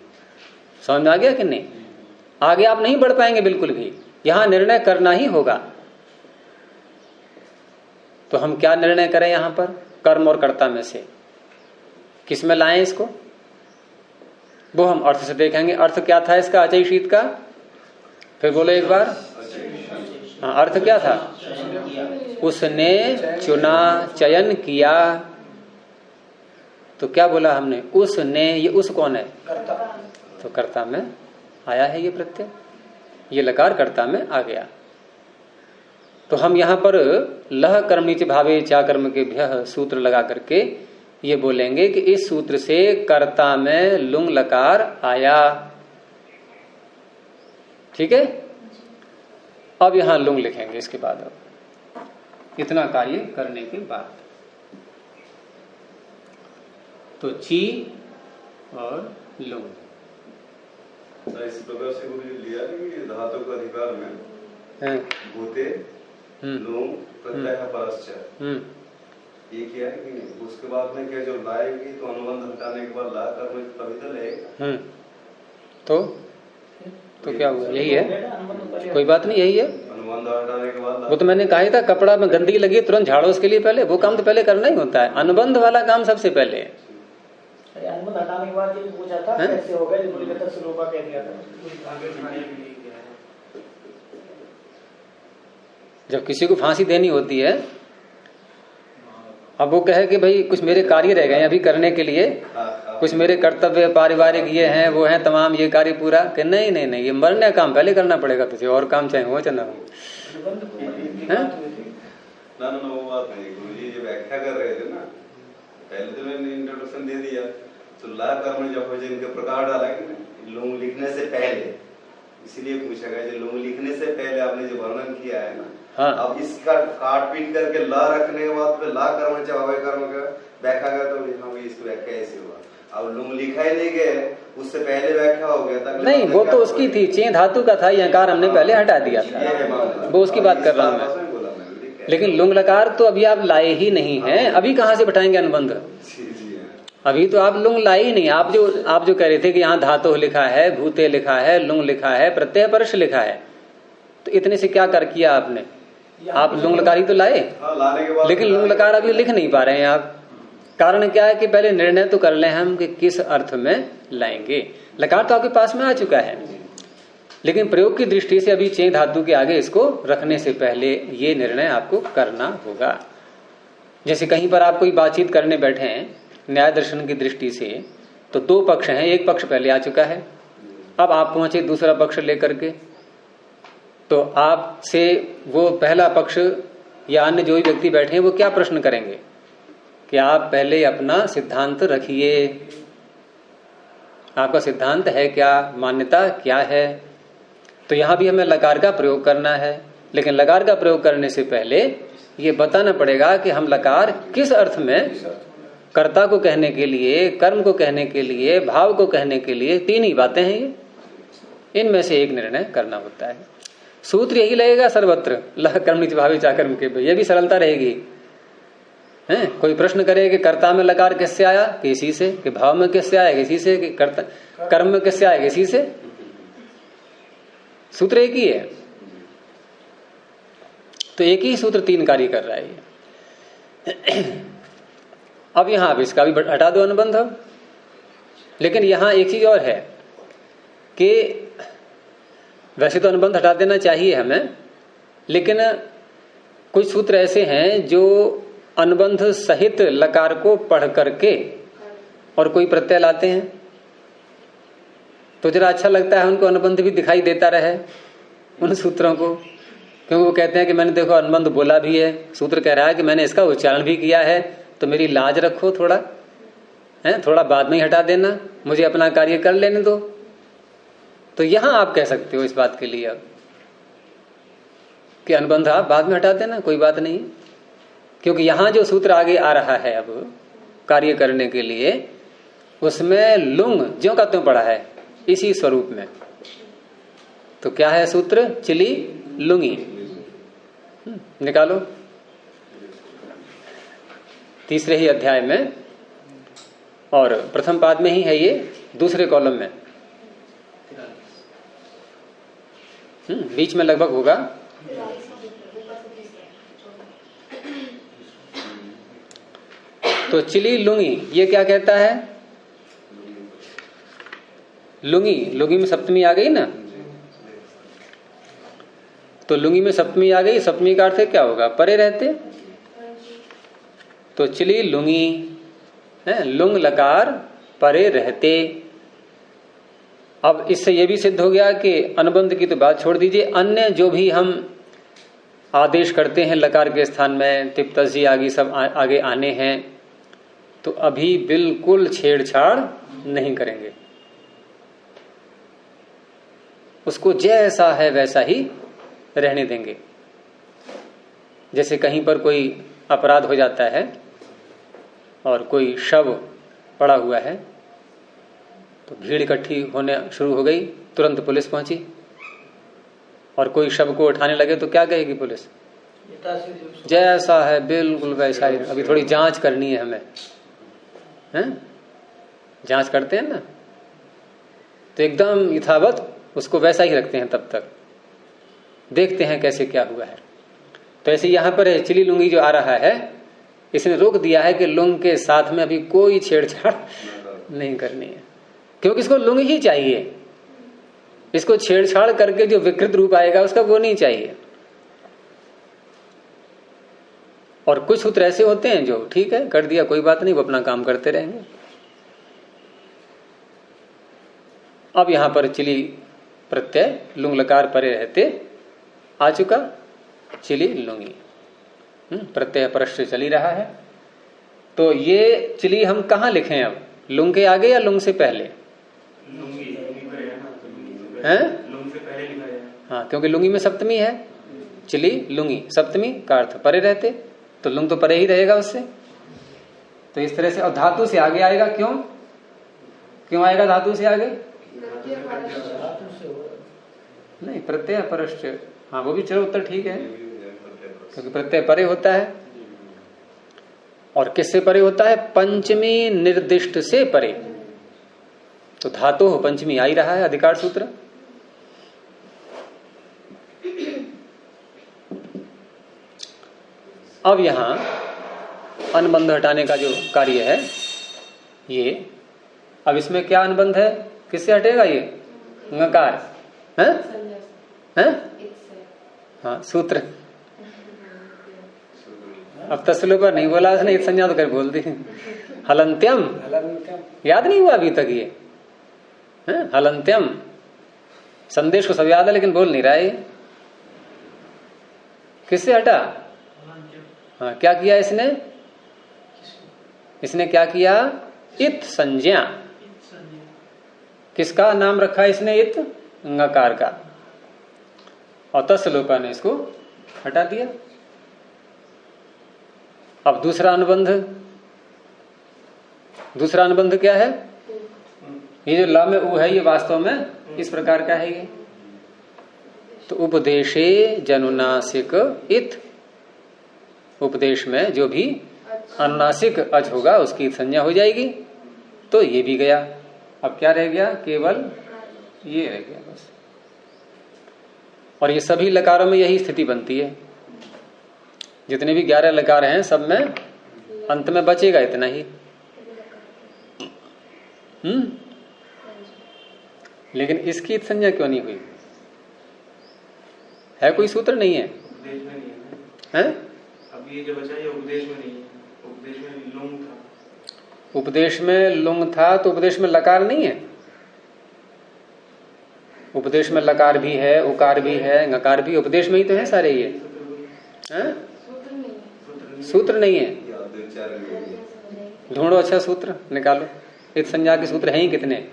समझ में आ गया कि नहीं? आगे आप नहीं बढ़ पाएंगे बिल्कुल भी, यहां निर्णय करना ही होगा। तो हम क्या निर्णय करें यहां पर? कर्म और कर्ता में से किस में लाएं इसको, वो हम अर्थ से देखेंगे। अर्थ क्या था इसका अचई शीत का? फिर बोलो एक बार। हाँ, अर्थ क्या था? उसने चुना, चयन किया। तो क्या बोला हमने? उसने, ये उस कौन है? तो कर्ता में आया है ये प्रत्यय, ये लकार कर्ता में आ गया। तो हम यहां पर लह कर्मणि च भावे चा कर्म के भ्यः सूत्र लगा करके ये बोलेंगे कि इस सूत्र से कर्ता में लुंग लकार आया। ठीक है, अब यहां लुंग लिखेंगे इसके बाद। अब इतना कार्य करने के बाद तो ची और लुंग। इस प्रकार से लिया कि धातु का अधिकार में भूते लुंग प्रत्यय परश्च, ये क्या है कि उसके बाद में क्या जो लाएगी तो अनुबंध हटाने के बाद ला कर तभी तो लेगा। तो क्या हुआ? यही है, कोई बात नहीं, यही है। बंद हटाने के बाद वो तो मैंने कहा ही था, कपड़ा में गंदगी लगी तुरंत झाड़ो उसके लिए पहले, वो काम तो पहले करना ही होता है, अनुबंध वाला काम सबसे पहले। अनुबंध हटाने के बाद ये पूछा था कैसे होगा, जो बोली था सुलोका कह दिया था। जब किसी को फांसी देनी होती है, अब वो कहे कि भाई कुछ मेरे कार्य रह गए अभी करने के लिए, कुछ मेरे कर्तव्य पारिवारिक ये हैं वो हैं तमाम, ये कार्य पूरा कि नहीं नहीं नहीं, ये मरने काम पहले करना पड़ेगा तुझे, और काम चाहे हो चाहे ना हो। ना वो बात नहीं, गुरुजी जी व्याख्या कर रहे थे ना, पहले तो मैंने इंट्रोडक्शन दे दिया। तो ला कर्म जब हो जिनके प्रकार डाला लोग लिखने से पहले, इसीलिए पूछा गया जो लोग लिखने से पहले आपने जो वर्णन किया है ना, हाँ। अब इसका काट पीट करके ला रखने के बाद ला कर्म चाहे अवय कर्म का व्याख्या कर, तो हाँ भाई इसकी व्याख्या ऐसे हुआ। अब लोग लिखा ही नहीं गए, उससे पहले व्याख्या हो गया था। नहीं वो तो उसकी थी, चे धातु का था, यकार हमने पहले हटा दिया था, वो उसकी बात कर रहा हूँ मैं। लेकिन लुंग लकार तो अभी आप लाए ही नहीं है, अभी कहाँ से बैठाएंगे अनुबंध? अभी तो आप लुंग लाए ही नहीं। आप जो कह रहे थे कि यहाँ धातु लिखा है, भूते लिखा है, लुंग लिखा है, प्रत्यय परश लिखा है, तो इतने से क्या कर किया आपने? आप लुंग लकार ही तो लाए, लेकिन लुंग लकार अभी लिख नहीं पा रहे हैं आप। कारण क्या है कि पहले निर्णय तो कर लें हम कि किस अर्थ में लाएंगे। लकार तो आपके पास में आ चुका है, लेकिन प्रयोग की दृष्टि से अभी चे धातु के आगे इसको रखने से पहले ये निर्णय आपको करना होगा। जैसे कहीं पर आप कोई बातचीत करने बैठे हैं न्याय दर्शन की दृष्टि से, तो दो पक्ष हैं, एक पक्ष पहले आ चुका है, अब आप पहुंचे दूसरा पक्ष लेकर के, तो आपसे वो पहला पक्ष या अन्य जो भी व्यक्ति बैठे हैं वो क्या प्रश्न करेंगे कि आप पहले अपना सिद्धांत रखिए, आपका सिद्धांत है क्या, मान्यता क्या है। तो यहां भी हमें लकार का प्रयोग करना है, लेकिन लकार का प्रयोग करने से पहले ये बताना पड़ेगा कि हम लकार किस अर्थ में, कर्ता को कहने के लिए, कर्म को कहने के लिए, भाव को कहने के लिए, तीन ही बातें हैं ये, इनमें से एक निर्णय करना होता है। सूत्र यही लगेगा सर्वत्र, लह कर्म निज भावे चाकर्म के, ये भी सरलता रहेगी। हैं कोई प्रश्न करे कि कर्ता में लकार किससे आया, किसी से, कि भाव में किससे आया, किसी से, कि कर्ता कर्म में किससे आया, किसी से, सूत्र एक ही है। तो एक ही सूत्र तीन कार्य कर रहा है ये। अब यहां आप इसका भी हटा दो अनुबंध। लेकिन यहां एक चीज और है कि वैसे तो अनुबंध हटा देना चाहिए हमें, लेकिन कुछ सूत्र ऐसे हैं जो अनुबंध सहित लकार को पढ़ करके और कोई प्रत्यय लाते हैं, तो जरा अच्छा लगता है, उनको अनुबंध भी दिखाई देता रहे उन सूत्रों को, क्योंकि वो कहते हैं कि मैंने देखो अनुबंध बोला भी है, सूत्र कह रहा है कि मैंने इसका उच्चारण भी किया है, तो मेरी लाज रखो थोड़ा, है थोड़ा बाद में ही हटा देना, मुझे अपना कार्य कर लेने दो। तो यहां आप कह सकते हो इस बात के लिए अब कि अनुबंध आप बाद में हटा देना, कोई बात नहीं, क्योंकि यहां जो सूत्र आगे आ रहा है अब कार्य करने के लिए, उसमें लुंग ज्यों का त्यों पड़ा है इसी स्वरूप में। तो क्या है सूत्र? चिली लुंगी। निकालो तीसरे ही अध्याय में, और प्रथम पाद में ही है ये, दूसरे कॉलम में, बीच में लगभग होगा। तो चिली लुंगी ये क्या कहता है? लुंगी, लुंगी में सप्तमी आ गई ना, तो लुंगी में सप्तमी आ गई, सप्तमी का अर्थ क्या होगा? परे रहते। तो चिली लुंगी है, लुंग लकार परे रहते। अब इससे यह भी सिद्ध हो गया कि अनुबंध की तो बात छोड़ दीजिए, अन्य जो भी हम आदेश करते हैं लकार के स्थान में, तिप तस्जी आगे सब आगे आने हैं, तो अभी बिल्कुल छेड़छाड़ नहीं करेंगे, उसको जैसा है वैसा ही रहने देंगे। जैसे कहीं पर कोई अपराध हो जाता है और कोई शव पड़ा हुआ है, तो भीड़ इकट्ठी होने शुरू हो गई, तुरंत पुलिस पहुंची, और कोई शव को उठाने लगे तो क्या कहेगी पुलिस? जैसा है बिल्कुल वैसा ही, अभी थोड़ी जांच करनी है हमें, हैं? जांच करते हैं ना, तो एकदम यथावत उसको वैसा ही रखते हैं तब तक। देखते हैं कैसे क्या हुआ है। तो ऐसे यहां पर है चिली लुंगी जो आ रहा है, इसने रोक दिया है कि लुंग के साथ में अभी कोई छेड़छाड़ नहीं करनी है, क्योंकि इसको लुंग ही चाहिए। इसको छेड़छाड़ करके जो विकृत रूप आएगा उसका वो नहीं चाहिए। और कुछ सूत्र ऐसे होते हैं जो ठीक है कर दिया कोई बात नहीं, वो अपना काम करते रहेंगे। अब यहां पर चिली प्रत्यय लुंग लकार परे रहते आ चुका, चिली लुंगी प्रत्यय परश्च चली रहा है। तो ये चिली हम कहाँ लिखें अब, लुंग के आगे या लुंग से पहले? हैं? लुंग से पहले लिखा है। हाँ, क्योंकि लुंगी में सप्तमी है, चिली लुंगी सप्तमी का अर्थ परे रहते, तो लुंग तो परे ही रहेगा उससे। तो इस तरह से, और धातु से आगे आएगा, क्यों क्यों आएगा धातु से आगे? नहीं, प्रत्यय परश्च, हाँ वो भी चलो उत्तर ठीक है, क्योंकि प्रत्यय परे होता है। और किससे परे होता है? पंचमी निर्दिष्ट से परे। तो धातु हो पंचमी आ ही रहा है, अधिकार सूत्र। अब यहां अनुबंध हटाने का जो कार्य है ये, अब इसमें क्या अनुबंध है, किससे हटेगा ये? ngकार है, हैं? हाँ सूत्र। अब तस्लो पर नहीं बोला उसने, संज्ञा तो कर बोल दी। हलंत्यम, याद नहीं हुआ अभी तक ये है? हलंत्यम संदेश को सब याद है लेकिन बोल नहीं रहा है। किससे हटा? हाँ, क्या किया इसने? इसने क्या किया? इत संज्ञा। किसका नाम रखा इसने? इत, ngकार का। और तस्लोपा ने इसको हटा दिया। अब दूसरा अनुबंध, दूसरा अनुबंध क्या है? ये जो ला में उ है ये वास्तव में इस प्रकार का है ये। तो उपदेशे जनुनासिक इत, उपदेश में जो भी अनुनासिक अज होगा उसकी संज्ञा हो जाएगी। तो ये भी गया। अब क्या रह गया? केवल ये रह गया बस। और ये सभी लकारों में यही स्थिति बनती है। जितने भी 11 लकार हैं सब में अंत में बचेगा इतना ही। लेकिन इसकी संज्ञा क्यों नहीं हुई? है कोई सूत्र? नहीं है, उपदेश में नहीं है? अब ये जो बचा ये उपदेश में नहीं है, उपदेश में लुंग था। उपदेश में लुंग था तो उपदेश में लकार नहीं है? उपदेश में लकार भी है, उकार भी है, ngकार भी, उपदेश में ही तो है सारे ये। हैं? सूत्र नहीं है। ढूंढो अच्छा सूत्र निकालो। इत संज्ञा के सूत्र हैं ही कितने?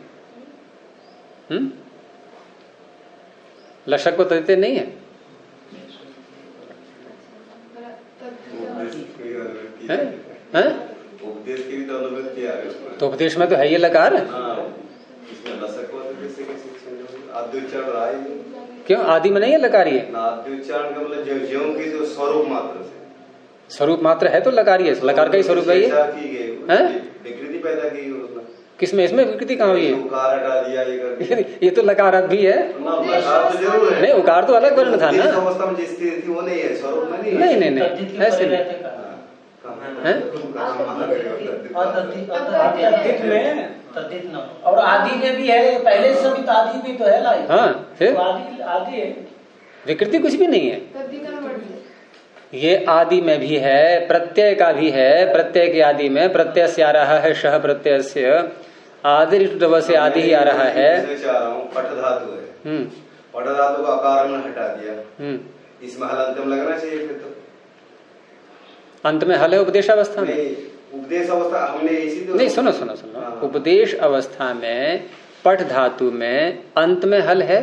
लशक को तजते नहीं है? हैं? उपदेश की भी तो अनुवृत्ति आ रही है। तो उपदेश में तो है ये लकार। इसमें लसक को तो किसी आद्य उच्चारण रहा ही नहीं। क्यों? आदि में नहीं है लकार ये? आद्य उच्चारण का मतलब ज्यों की जो स्वरूप मात्र से, स्वरूप मात्र है तो लकारी है, लकार का ही स्वरूप है ये। विकृति पैदा की उसने। किसमें? इसमें विकृति कहाँ हुई है? उकार हटा दिया ये कर दिया। ये तो लकार भी है। लकार तो जरूर है। नहीं, उकार तो अलग वर्ण था ना। अवस्था में जिस स्थिति थी वो नहीं है, स्वरूप में नहीं। नहीं नहीं नहीं, ऐसे नहीं है। और आदि में भी है, पहले से भी तो आदि भी तो है लाई। हाँ, फिर आदि है, विकृति कुछ भी नहीं है। ये आदि में भी है, प्रत्यय का भी है। प्रत्यय के आदि में प्रत्यय से आ रहा है शह प्रत्यय से, आदि से आदि ही आ रहा है। पट धातु है, पट धातु का आकार में हटा दिया, इसमें हलंत्यम लगना चाहिए फिर तो। अंत में हल है उपदेश अवस्था में। उपदेश अवस्था हमने इसी तो नहीं, सुनो सुनो सुनो, उपदेश अवस्था में पट धातु में अंत में हल है।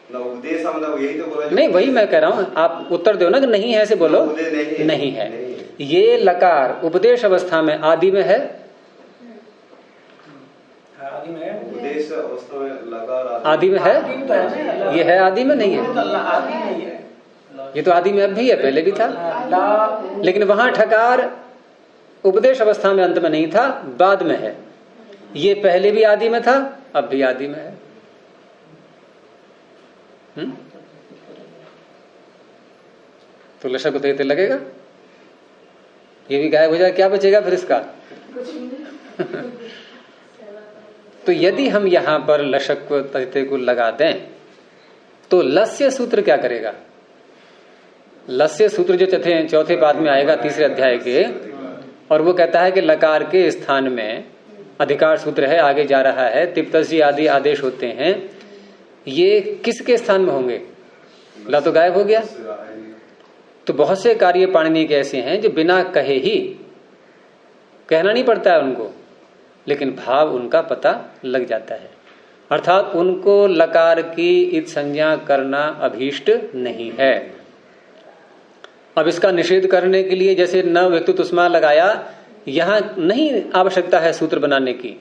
उपदेश मतलब यही तो बोला। नहीं, वही मैं कह रहा हूँ, आप उत्तर दो ना कि नहीं है, ऐसे बोलो। नहीं है। ये लकार उपदेश अवस्था में आदि में है। उपदेश अवस्था में लकार आदि में है। ये है आदि में? नहीं है, ये तो आदि में अब भी है, पहले भी था। लेकिन वहां ठकार उपदेश अवस्था में अंत में नहीं था, बाद में है। ये पहले भी आदि में था, अब भी आदि में है। तो लशक उतरते लगेगा, ये भी गायब हो जाए, क्या बचेगा फिर इसका? तो यदि हम यहां पर लशक को तहते को लगा दें तो लस्य सूत्र क्या करेगा? लस्य सूत्र जो चौथे पाद में आएगा तीसरे अध्याय के, और वो कहता है कि लकार के स्थान में अधिकार सूत्र है, आगे जा रहा है, तिप्तसी आदि आदेश होते हैं, ये किसके स्थान में होंगे? ला तो गायब हो गया। तो बहुत से कार्य पाणिनि के ऐसे हैं जो बिना कहे ही, कहना नहीं पड़ता है उनको, लेकिन भाव उनका पता लग जाता है, अर्थात उनको लकार की इत संज्ञा करना अभीष्ट नहीं है। अब इसका निषेध करने के लिए जैसे न व्यक्तुतुष्मा लगाया, यहां नहीं आवश्यकता है सूत्र बनाने की,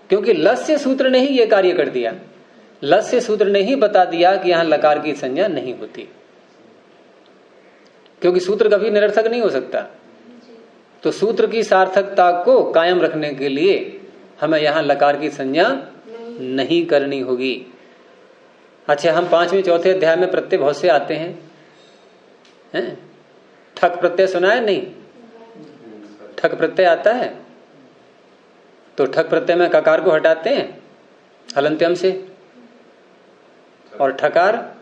क्योंकि लस्य सूत्र ने ही यह कार्य कर दिया। लस्य सूत्र ने ही बता दिया कि यहां लकार की संज्ञा नहीं होती, क्योंकि सूत्र कभी निरर्थक नहीं हो सकता। तो सूत्र की सार्थकता को कायम रखने के लिए हमें यहां लकार की संज्ञा नहीं करनी होगी। अच्छा, हम 5वें चौथे अध्याय में प्रत्यय बहुत से आते हैं, ठक प्रत्यय सुना है? नहीं, ठक प्रत्यय आता है। तो ठक प्रत्यय में ककार को हटाते हैं हलंत्यम से, और ठकार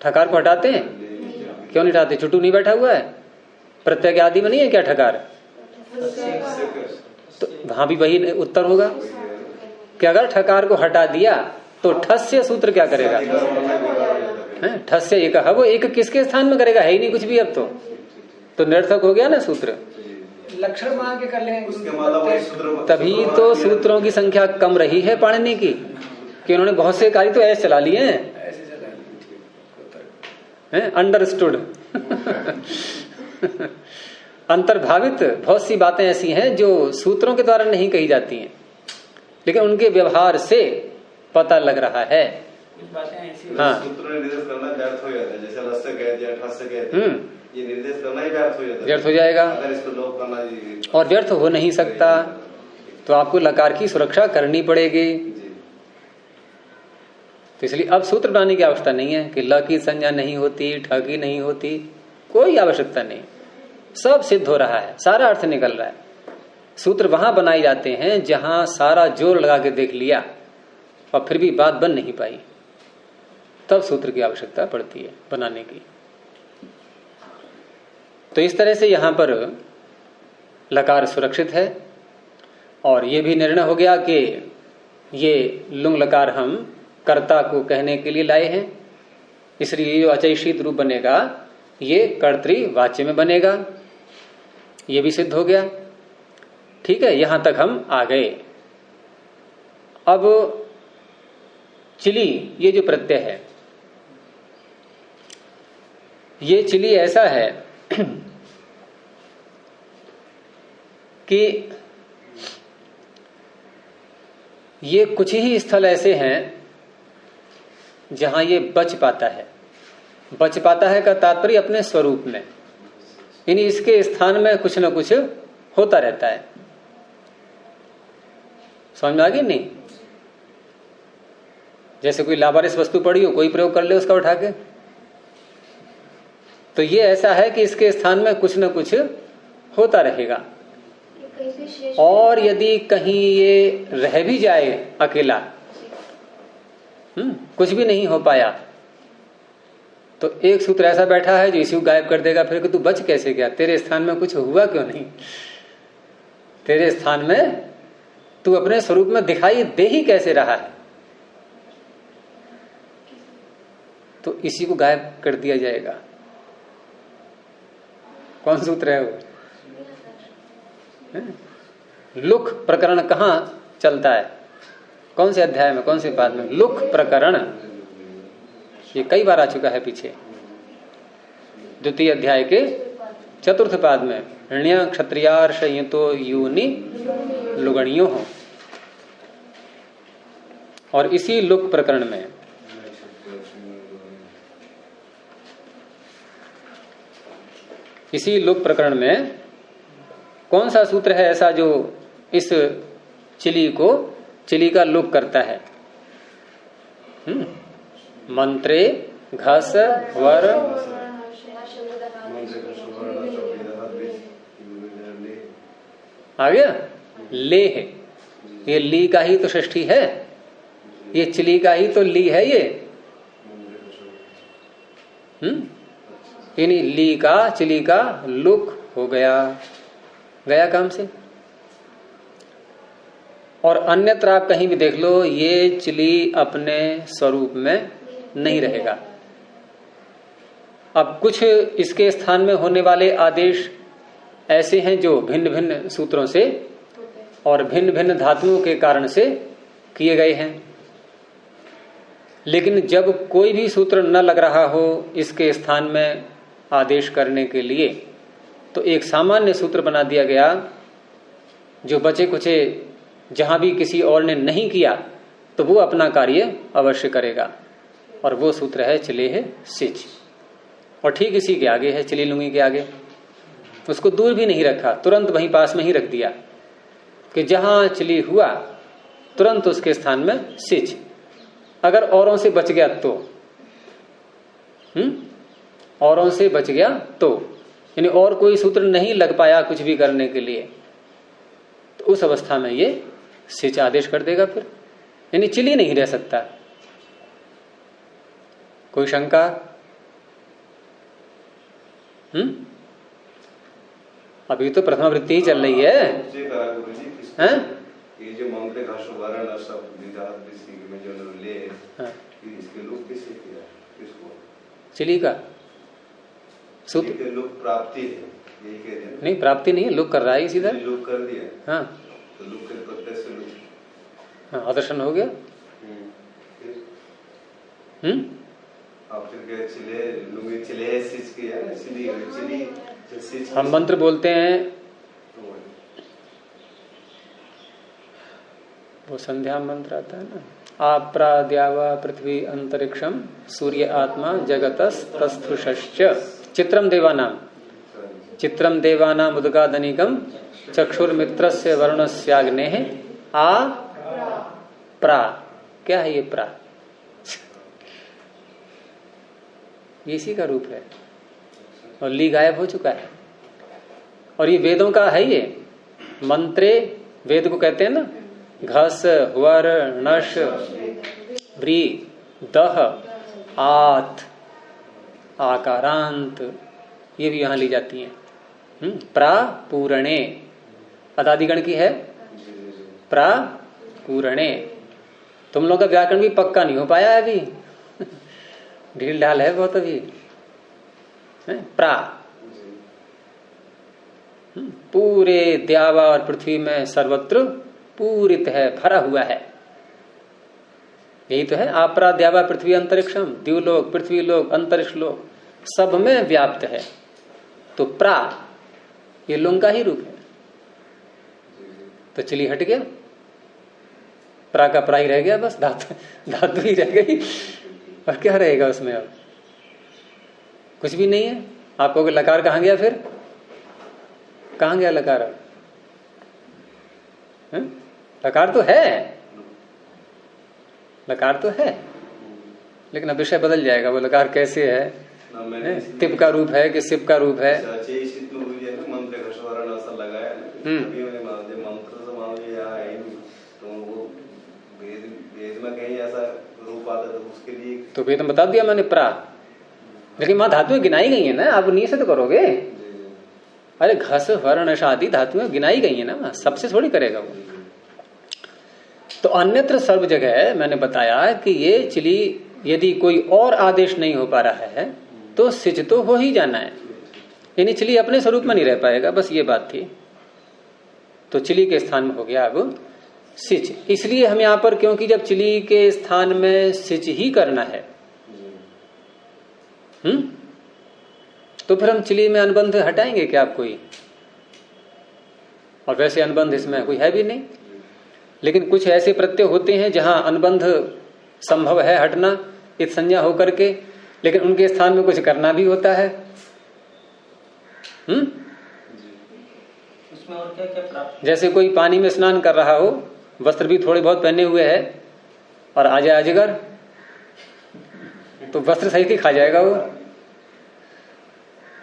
को हटाते हैं? क्यों नहीं हटाते? चुटू नहीं बैठा हुआ है? प्रत्यय के आदि में नहीं है क्या ठकार? तो वहां भी वही उत्तर होगा कि अगर ठकार को हटा दिया तो ठस्य सूत्र क्या करेगा? ठस्य एक, वो एक किसके स्थान में करेगा? है ही नहीं कुछ भी अब तो निरर्थक हो गया ना सूत्र। लक्षण मान के कर लेंगे, तभी तो सूत्रों की संख्या कम रही है पाणिनि की, कि उन्होंने बहुत से कार्य तो ऐसे चला लिए हैं, अंडरस्टूड अंतर्भावित बहुत सी बातें ऐसी हैं जो सूत्रों के द्वारा नहीं कही जाती हैं, लेकिन उनके व्यवहार से पता लग रहा है। हाँ, सूत्र निर्देश करना व्यर्थ हो जाता है, जैसे लस्य कह दिया, ठस्य कह दिया, ये निर्देश करना ही व्यर्थ हो जाता है, व्यर्थ हो जाएगा। अगर इसको लोप करना और व्यर्थ हो नहीं सकता, तो आपको लकार की सुरक्षा करनी पड़ेगी। तो इसलिए अब सूत्र बनाने की आवश्यकता नहीं है कि ल की संज्ञा नहीं होती, ठ की नहीं होती, कोई आवश्यकता नहीं, सब सिद्ध हो रहा है, सारा अर्थ निकल रहा है। सूत्र वहां बनाए जाते हैं जहां सारा जोर लगा के देख लिया और फिर भी बात बन नहीं पाई, तब सूत्र की आवश्यकता पड़ती है बनाने की। तो इस तरह से यहां पर लकार सुरक्षित है, और यह भी निर्णय हो गया कि ये लुंग लकार हम कर्ता को कहने के लिए लाए हैं, इसलिए जो अचैषित रूप बनेगा ये कर्तृवाच्य में बनेगा, ये भी सिद्ध हो गया। ठीक है, यहां तक हम आ गए। अब चिली, ये जो प्रत्यय है, ये चिली ऐसा है कि ये कुछ ही स्थल ऐसे हैं जहां ये बच पाता है। बच पाता है का तात्पर्य अपने स्वरूप में, यानी इसके स्थान में कुछ ना कुछ होता रहता है। समझ में आ गई? नहीं, जैसे कोई लावारिस वस्तु पड़ी हो, कोई प्रयोग कर ले उसका उठा के, तो ये ऐसा है कि इसके स्थान में कुछ ना कुछ होता रहेगा। और यदि कहीं ये रह भी जाए अकेला, कुछ भी नहीं हो पाया, तो एक सूत्र ऐसा बैठा है जो इसी को गायब कर देगा फिर कि तू बच कैसे गया, तेरे स्थान में कुछ हुआ क्यों नहीं, तेरे स्थान में तू अपने स्वरूप में दिखाई दे ही कैसे रहा है, तो इसी को गायब कर दिया जाएगा। कौन सूत्र है वो? लुक प्रकरण कहाँ चलता है? कौन से अध्याय में, कौन से पाद में? लुक प्रकरण, ये कई बार आ चुका है पीछे, द्वितीय अध्याय के चतुर्थ पाद में, ऋण्य क्षत्रियार संयतो यूनि लुगणियों हो। और इसी लुक प्रकरण में कौन सा सूत्र है ऐसा जो इस चिली का लुक करता है? मंत्रे घस वर आ गया। ले है, ये ली का ही तो षष्ठी है, ये चिली का ही तो ली है ये। यानी ली का चिली का लुक हो गया, गया काम से। और अन्यत्र आप कहीं भी देख लो, ये चिली अपने स्वरूप में नहीं रहेगा। अब कुछ इसके स्थान में होने वाले आदेश ऐसे हैं जो भिन्न भिन्न सूत्रों से और भिन्न भिन्न धातुओं के कारण से किए गए हैं। लेकिन जब कोई भी सूत्र न लग रहा हो इसके स्थान में आदेश करने के लिए, तो एक सामान्य सूत्र बना दिया गया जो बचे कुचे जहां भी किसी और ने नहीं किया तो वो अपना कार्य अवश्य करेगा, और वो सूत्र है चले है सिच। और ठीक इसी के आगे है, चली लुंगी के आगे। उसको दूर भी नहीं रखा, तुरंत वहीं पास में ही रख दिया कि जहां चली हुआ तुरंत उसके स्थान में सिच। अगर औरों से बच गया तो, औरों से बच गया तो, यानी और कोई सूत्र नहीं लग पाया कुछ भी करने के लिए, तो उस अवस्था में ये सिच आदेश कर देगा फिर, यानी चिली नहीं रह सकता। कोई शंका? अभी तो प्रथमा वृत्ति ही चल रही है। हैं? ये जो मंत्र घासोवरण शब्द विधात विसी में जो ले, इसके लोग किसे किया, किसको? चिली का सूत्र के लोग प्राप्ति है, यही कह रहे हैं। नहीं, प्राप्ति नहीं है, लुक कर रहा है सीधा। लुक कर दिया। हाँ, तो लुक के पत्ते से लुक, हाँ, आदर्शन हो गया। आप फिर क्या चिले लुंगी चिले सिच की है ना, चिली चिली सिच। हम मंत्र बोलते हैं, वो संध्या मंत्र आता है ना, आप्राद्यावा पृथ्वी अंतरिक्षम सूर्य आत्मा जगतस्तस्थुषश्च चित्रम देवानाम, चित्रम देवानाम उदगादनिकम चक्षुर्मित्रस्य वरुणस्याग्नेः आ प्रा। क्या है ये प्रा? ये इसी का रूप है, और ली गायब हो चुका है। और ये वेदों का है, ये मंत्रे वेद को कहते हैं ना, घस वर नश व्री दह आत आकारांत, ये भी यहां ली जाती हैं। प्रा पूरणे अदादिगण की है, प्रा पूरणे। तुम लोग का व्याकरण भी पक्का नहीं हो पाया है अभी, ढील ढाल है बहुत अभी। प्रा पूरे द्यावा और पृथ्वी में सर्वत्र पूरित है, भरा हुआ है। यही तो है, आपरा द्यावा पृथ्वी अंतरिक्षम, द्युलोक पृथ्वी लोक अंतरिक्ष लोक सब में व्याप्त है। तो प्रा ये लुंग का ही रूप है। तो चली हट गया, प्रा का प्रा ही रह गया, बस धातु ही रह गई, और क्या रहेगा उसमें? अब कुछ भी नहीं है। आप कहोगे लकार कहां गया? फिर कहां गया लकार? लकार तो है, लकार तो है, लेकिन अब विषय बदल जाएगा। वो लकार कैसे है? तिप का रूप है कि सिप का रूप है? तो वेद में बता दिया मैंने प्रा, लेकिन वहां धातुएं गिनाई गई है ना, आप उन्हीं से तो करोगे। अरे घस वर्ण शादी धातुएं गिनाई गई है ना, सबसे थोड़ी करेगा वो। तो अन्यत्र सर्व जगह मैंने बताया कि ये चिली यदि कोई और आदेश नहीं हो पा रहा है तो सिच तो हो ही जाना है, यानी चिली अपने स्वरूप में नहीं रह पाएगा, बस ये बात थी। तो चिली के स्थान में हो गया अब सिच। इसलिए हम यहां पर, क्योंकि जब चिली के स्थान में सिच ही करना है, तो फिर हम चिली में अनुबंध हटाएंगे क्या आप कोई? और वैसे अनुबंध इसमें कोई है भी नहीं। लेकिन कुछ ऐसे प्रत्यय होते हैं जहां अनुबंध संभव है हटना इत संज्ञा होकर के, लेकिन उनके स्थान में कुछ करना भी होता है। उसमें और क्या क्या प्राप्त? जैसे कोई पानी में स्नान कर रहा हो, वस्त्र भी थोड़े बहुत पहने हुए है, और आ जाए अजगर, तो वस्त्र सहित ही खा जाएगा वो,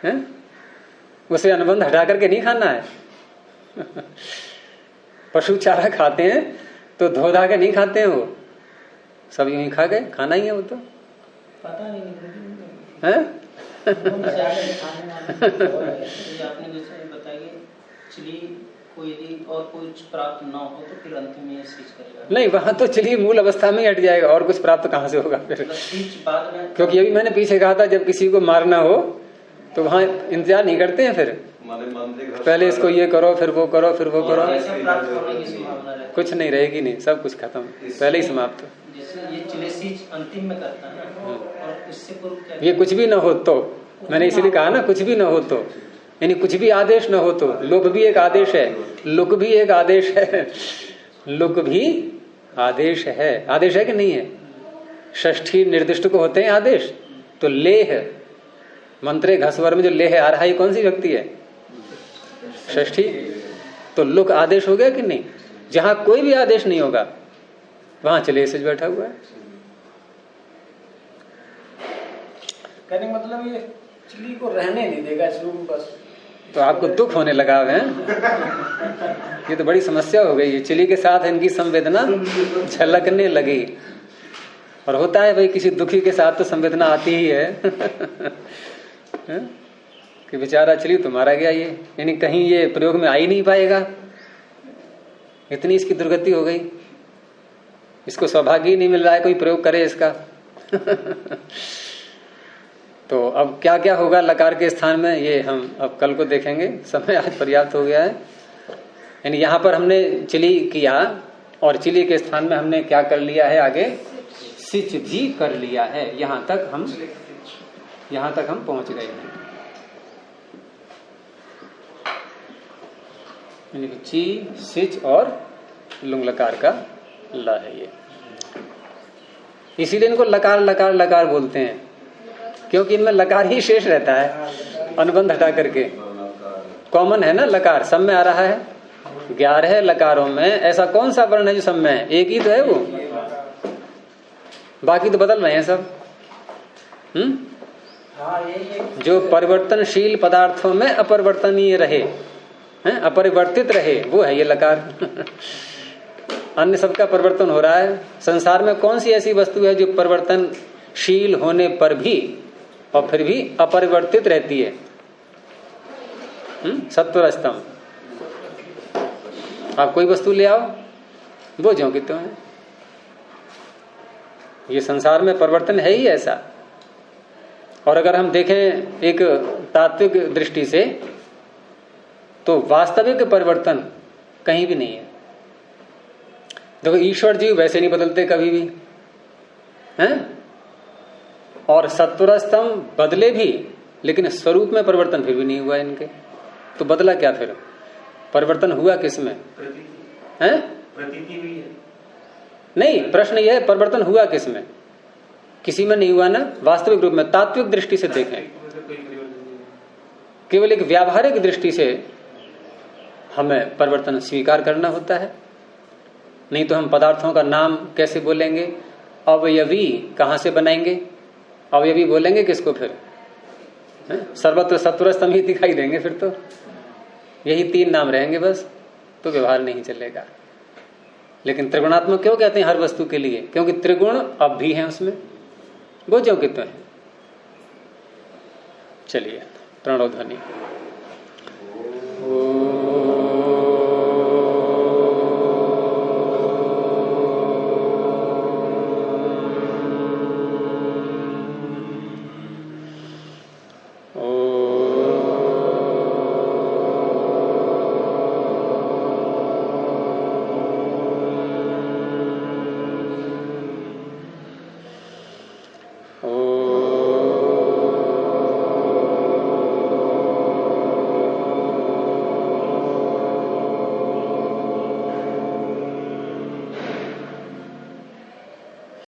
है? उसे अनुबंध हटा करके नहीं खाना है। पशु चारा खाते हैं तो धो धा के नहीं खाते हैं, वो सब यूं ही खा गए, खाना ही है वो तो, पता नहीं है? आपने जैसे बताइए चलिए कोई यदि और कुछ प्राप्त ना हो तो फिर अंत में सींच करेगा। नहीं, वहां तो चलिए मूल अवस्था में ही हट जाएगा, और कुछ प्राप्त कहां से होगा फिर? बाद में, क्योंकि अभी मैंने पीछे कहा था जब किसी को मारना हो तो वहां इंतजार नहीं करते हैं, फिर पहले इसको ये करो फिर वो करो फिर वो करो, कुछ नहीं रहेगी, नहीं सब कुछ खत्म, पहले ही समाप्त। ये चले सींच अंतिम में करता है ना, और इससे पूर्व क्या? ये कुछ भी न हो तो, मैंने इसलिए कहा ना कुछ भी न हो तो, यानी कुछ भी आदेश न हो तो, लोभ भी एक आदेश है, लुक भी एक आदेश है, लुक भी आदेश है, आदेश है कि नहीं है? षष्ठी निर्दिष्ट को होते हैं आदेश, तो लेह मंत्रे घसवर में जो लेह आ रहा है कौन सी व्यक्ति है? षष्ठी, तो लुक आदेश हो गया कि नहीं? जहां कोई भी आदेश नहीं होगा वहां चले से बैठा हुआ है। कहने का मतलब ये चिली को रहने नहीं देगा इस रूम में, बस तो आपको दुख होने लगा है? ये तो बड़ी समस्या हो गई है, चिली के साथ इनकी संवेदना झलकने लगी, और होता है भाई किसी दुखी के साथ तो संवेदना आती ही है। कि बेचारा चिली तो मारा गया, ये यानी कहीं ये प्रयोग में आ ही नहीं पाएगा, इतनी इसकी दुर्गति हो गई, इसको सौभाग्य ही नहीं मिल रहा है कोई प्रयोग करे इसका। तो अब क्या क्या होगा लकार के स्थान में, ये हम अब कल को देखेंगे, समय आज पर्याप्त हो गया है। यानी यहां पर हमने चिली किया, और चिली के स्थान में हमने क्या कर लिया है, आगे सिच भी कर लिया है। यहां तक हम पहुंच गए हैं। यानी ची, सिच और लुंग लकार का ला है ये, इसीलिए इनको लकार लकार लकार बोलते हैं, क्योंकि इनमें लकार ही शेष रहता है, अनुबंध हटा करके। कॉमन है ना लकार, सब में आ रहा है, 11 लकारों में ऐसा कौन सा वर्ण है जो सब में है? एक ही तो है वो, बाकी तो बदल रहे हैं सब। जो परिवर्तनशील पदार्थों में अपरिवर्तनीय रहे, अपरिवर्तित रहे, वो है ये लकार। अन्य सबका परिवर्तन हो रहा है। संसार में कौन सी ऐसी वस्तु है जो परिवर्तनशील होने पर भी और फिर भी अपरिवर्तित रहती है? सत्व रजतम। आप कोई वस्तु ले आओ, वो ज्यों की त्यों है। ये संसार में परिवर्तन है ही ऐसा। और अगर हम देखें एक तात्विक दृष्टि से, तो वास्तविक परिवर्तन कहीं भी नहीं है। देखो ईश्वर जी वैसे नहीं बदलते कभी भी, हैं? और सत्वरस्तम बदले भी, लेकिन स्वरूप में परिवर्तन फिर भी नहीं हुआ इनके। तो बदला क्या फिर? परिवर्तन हुआ किसमें? हैं? प्रतीति हुई है। नहीं, प्रश्न यह है परिवर्तन हुआ किसमें? किसी में नहीं हुआ ना। वास्तविक रूप में तात्विक दृष्टि से देखें, केवल एक व्यावहारिक दृष्टि से हमें परिवर्तन स्वीकार करना होता है। नहीं तो हम पदार्थों का नाम कैसे बोलेंगे? अवयवी कहां से बनाएंगे? अवयवी बोलेंगे किसको फिर? सर्वत्र सत्वरस्तम ही दिखाई देंगे फिर तो। यही 3 नाम रहेंगे बस, तो व्यवहार नहीं चलेगा। लेकिन त्रिगुणात्मक क्यों कहते हैं हर वस्तु के लिए? क्योंकि त्रिगुण अब भी हैं उसमें, वो जो कितने हैं। चलिए, प्रणव ध्वनि।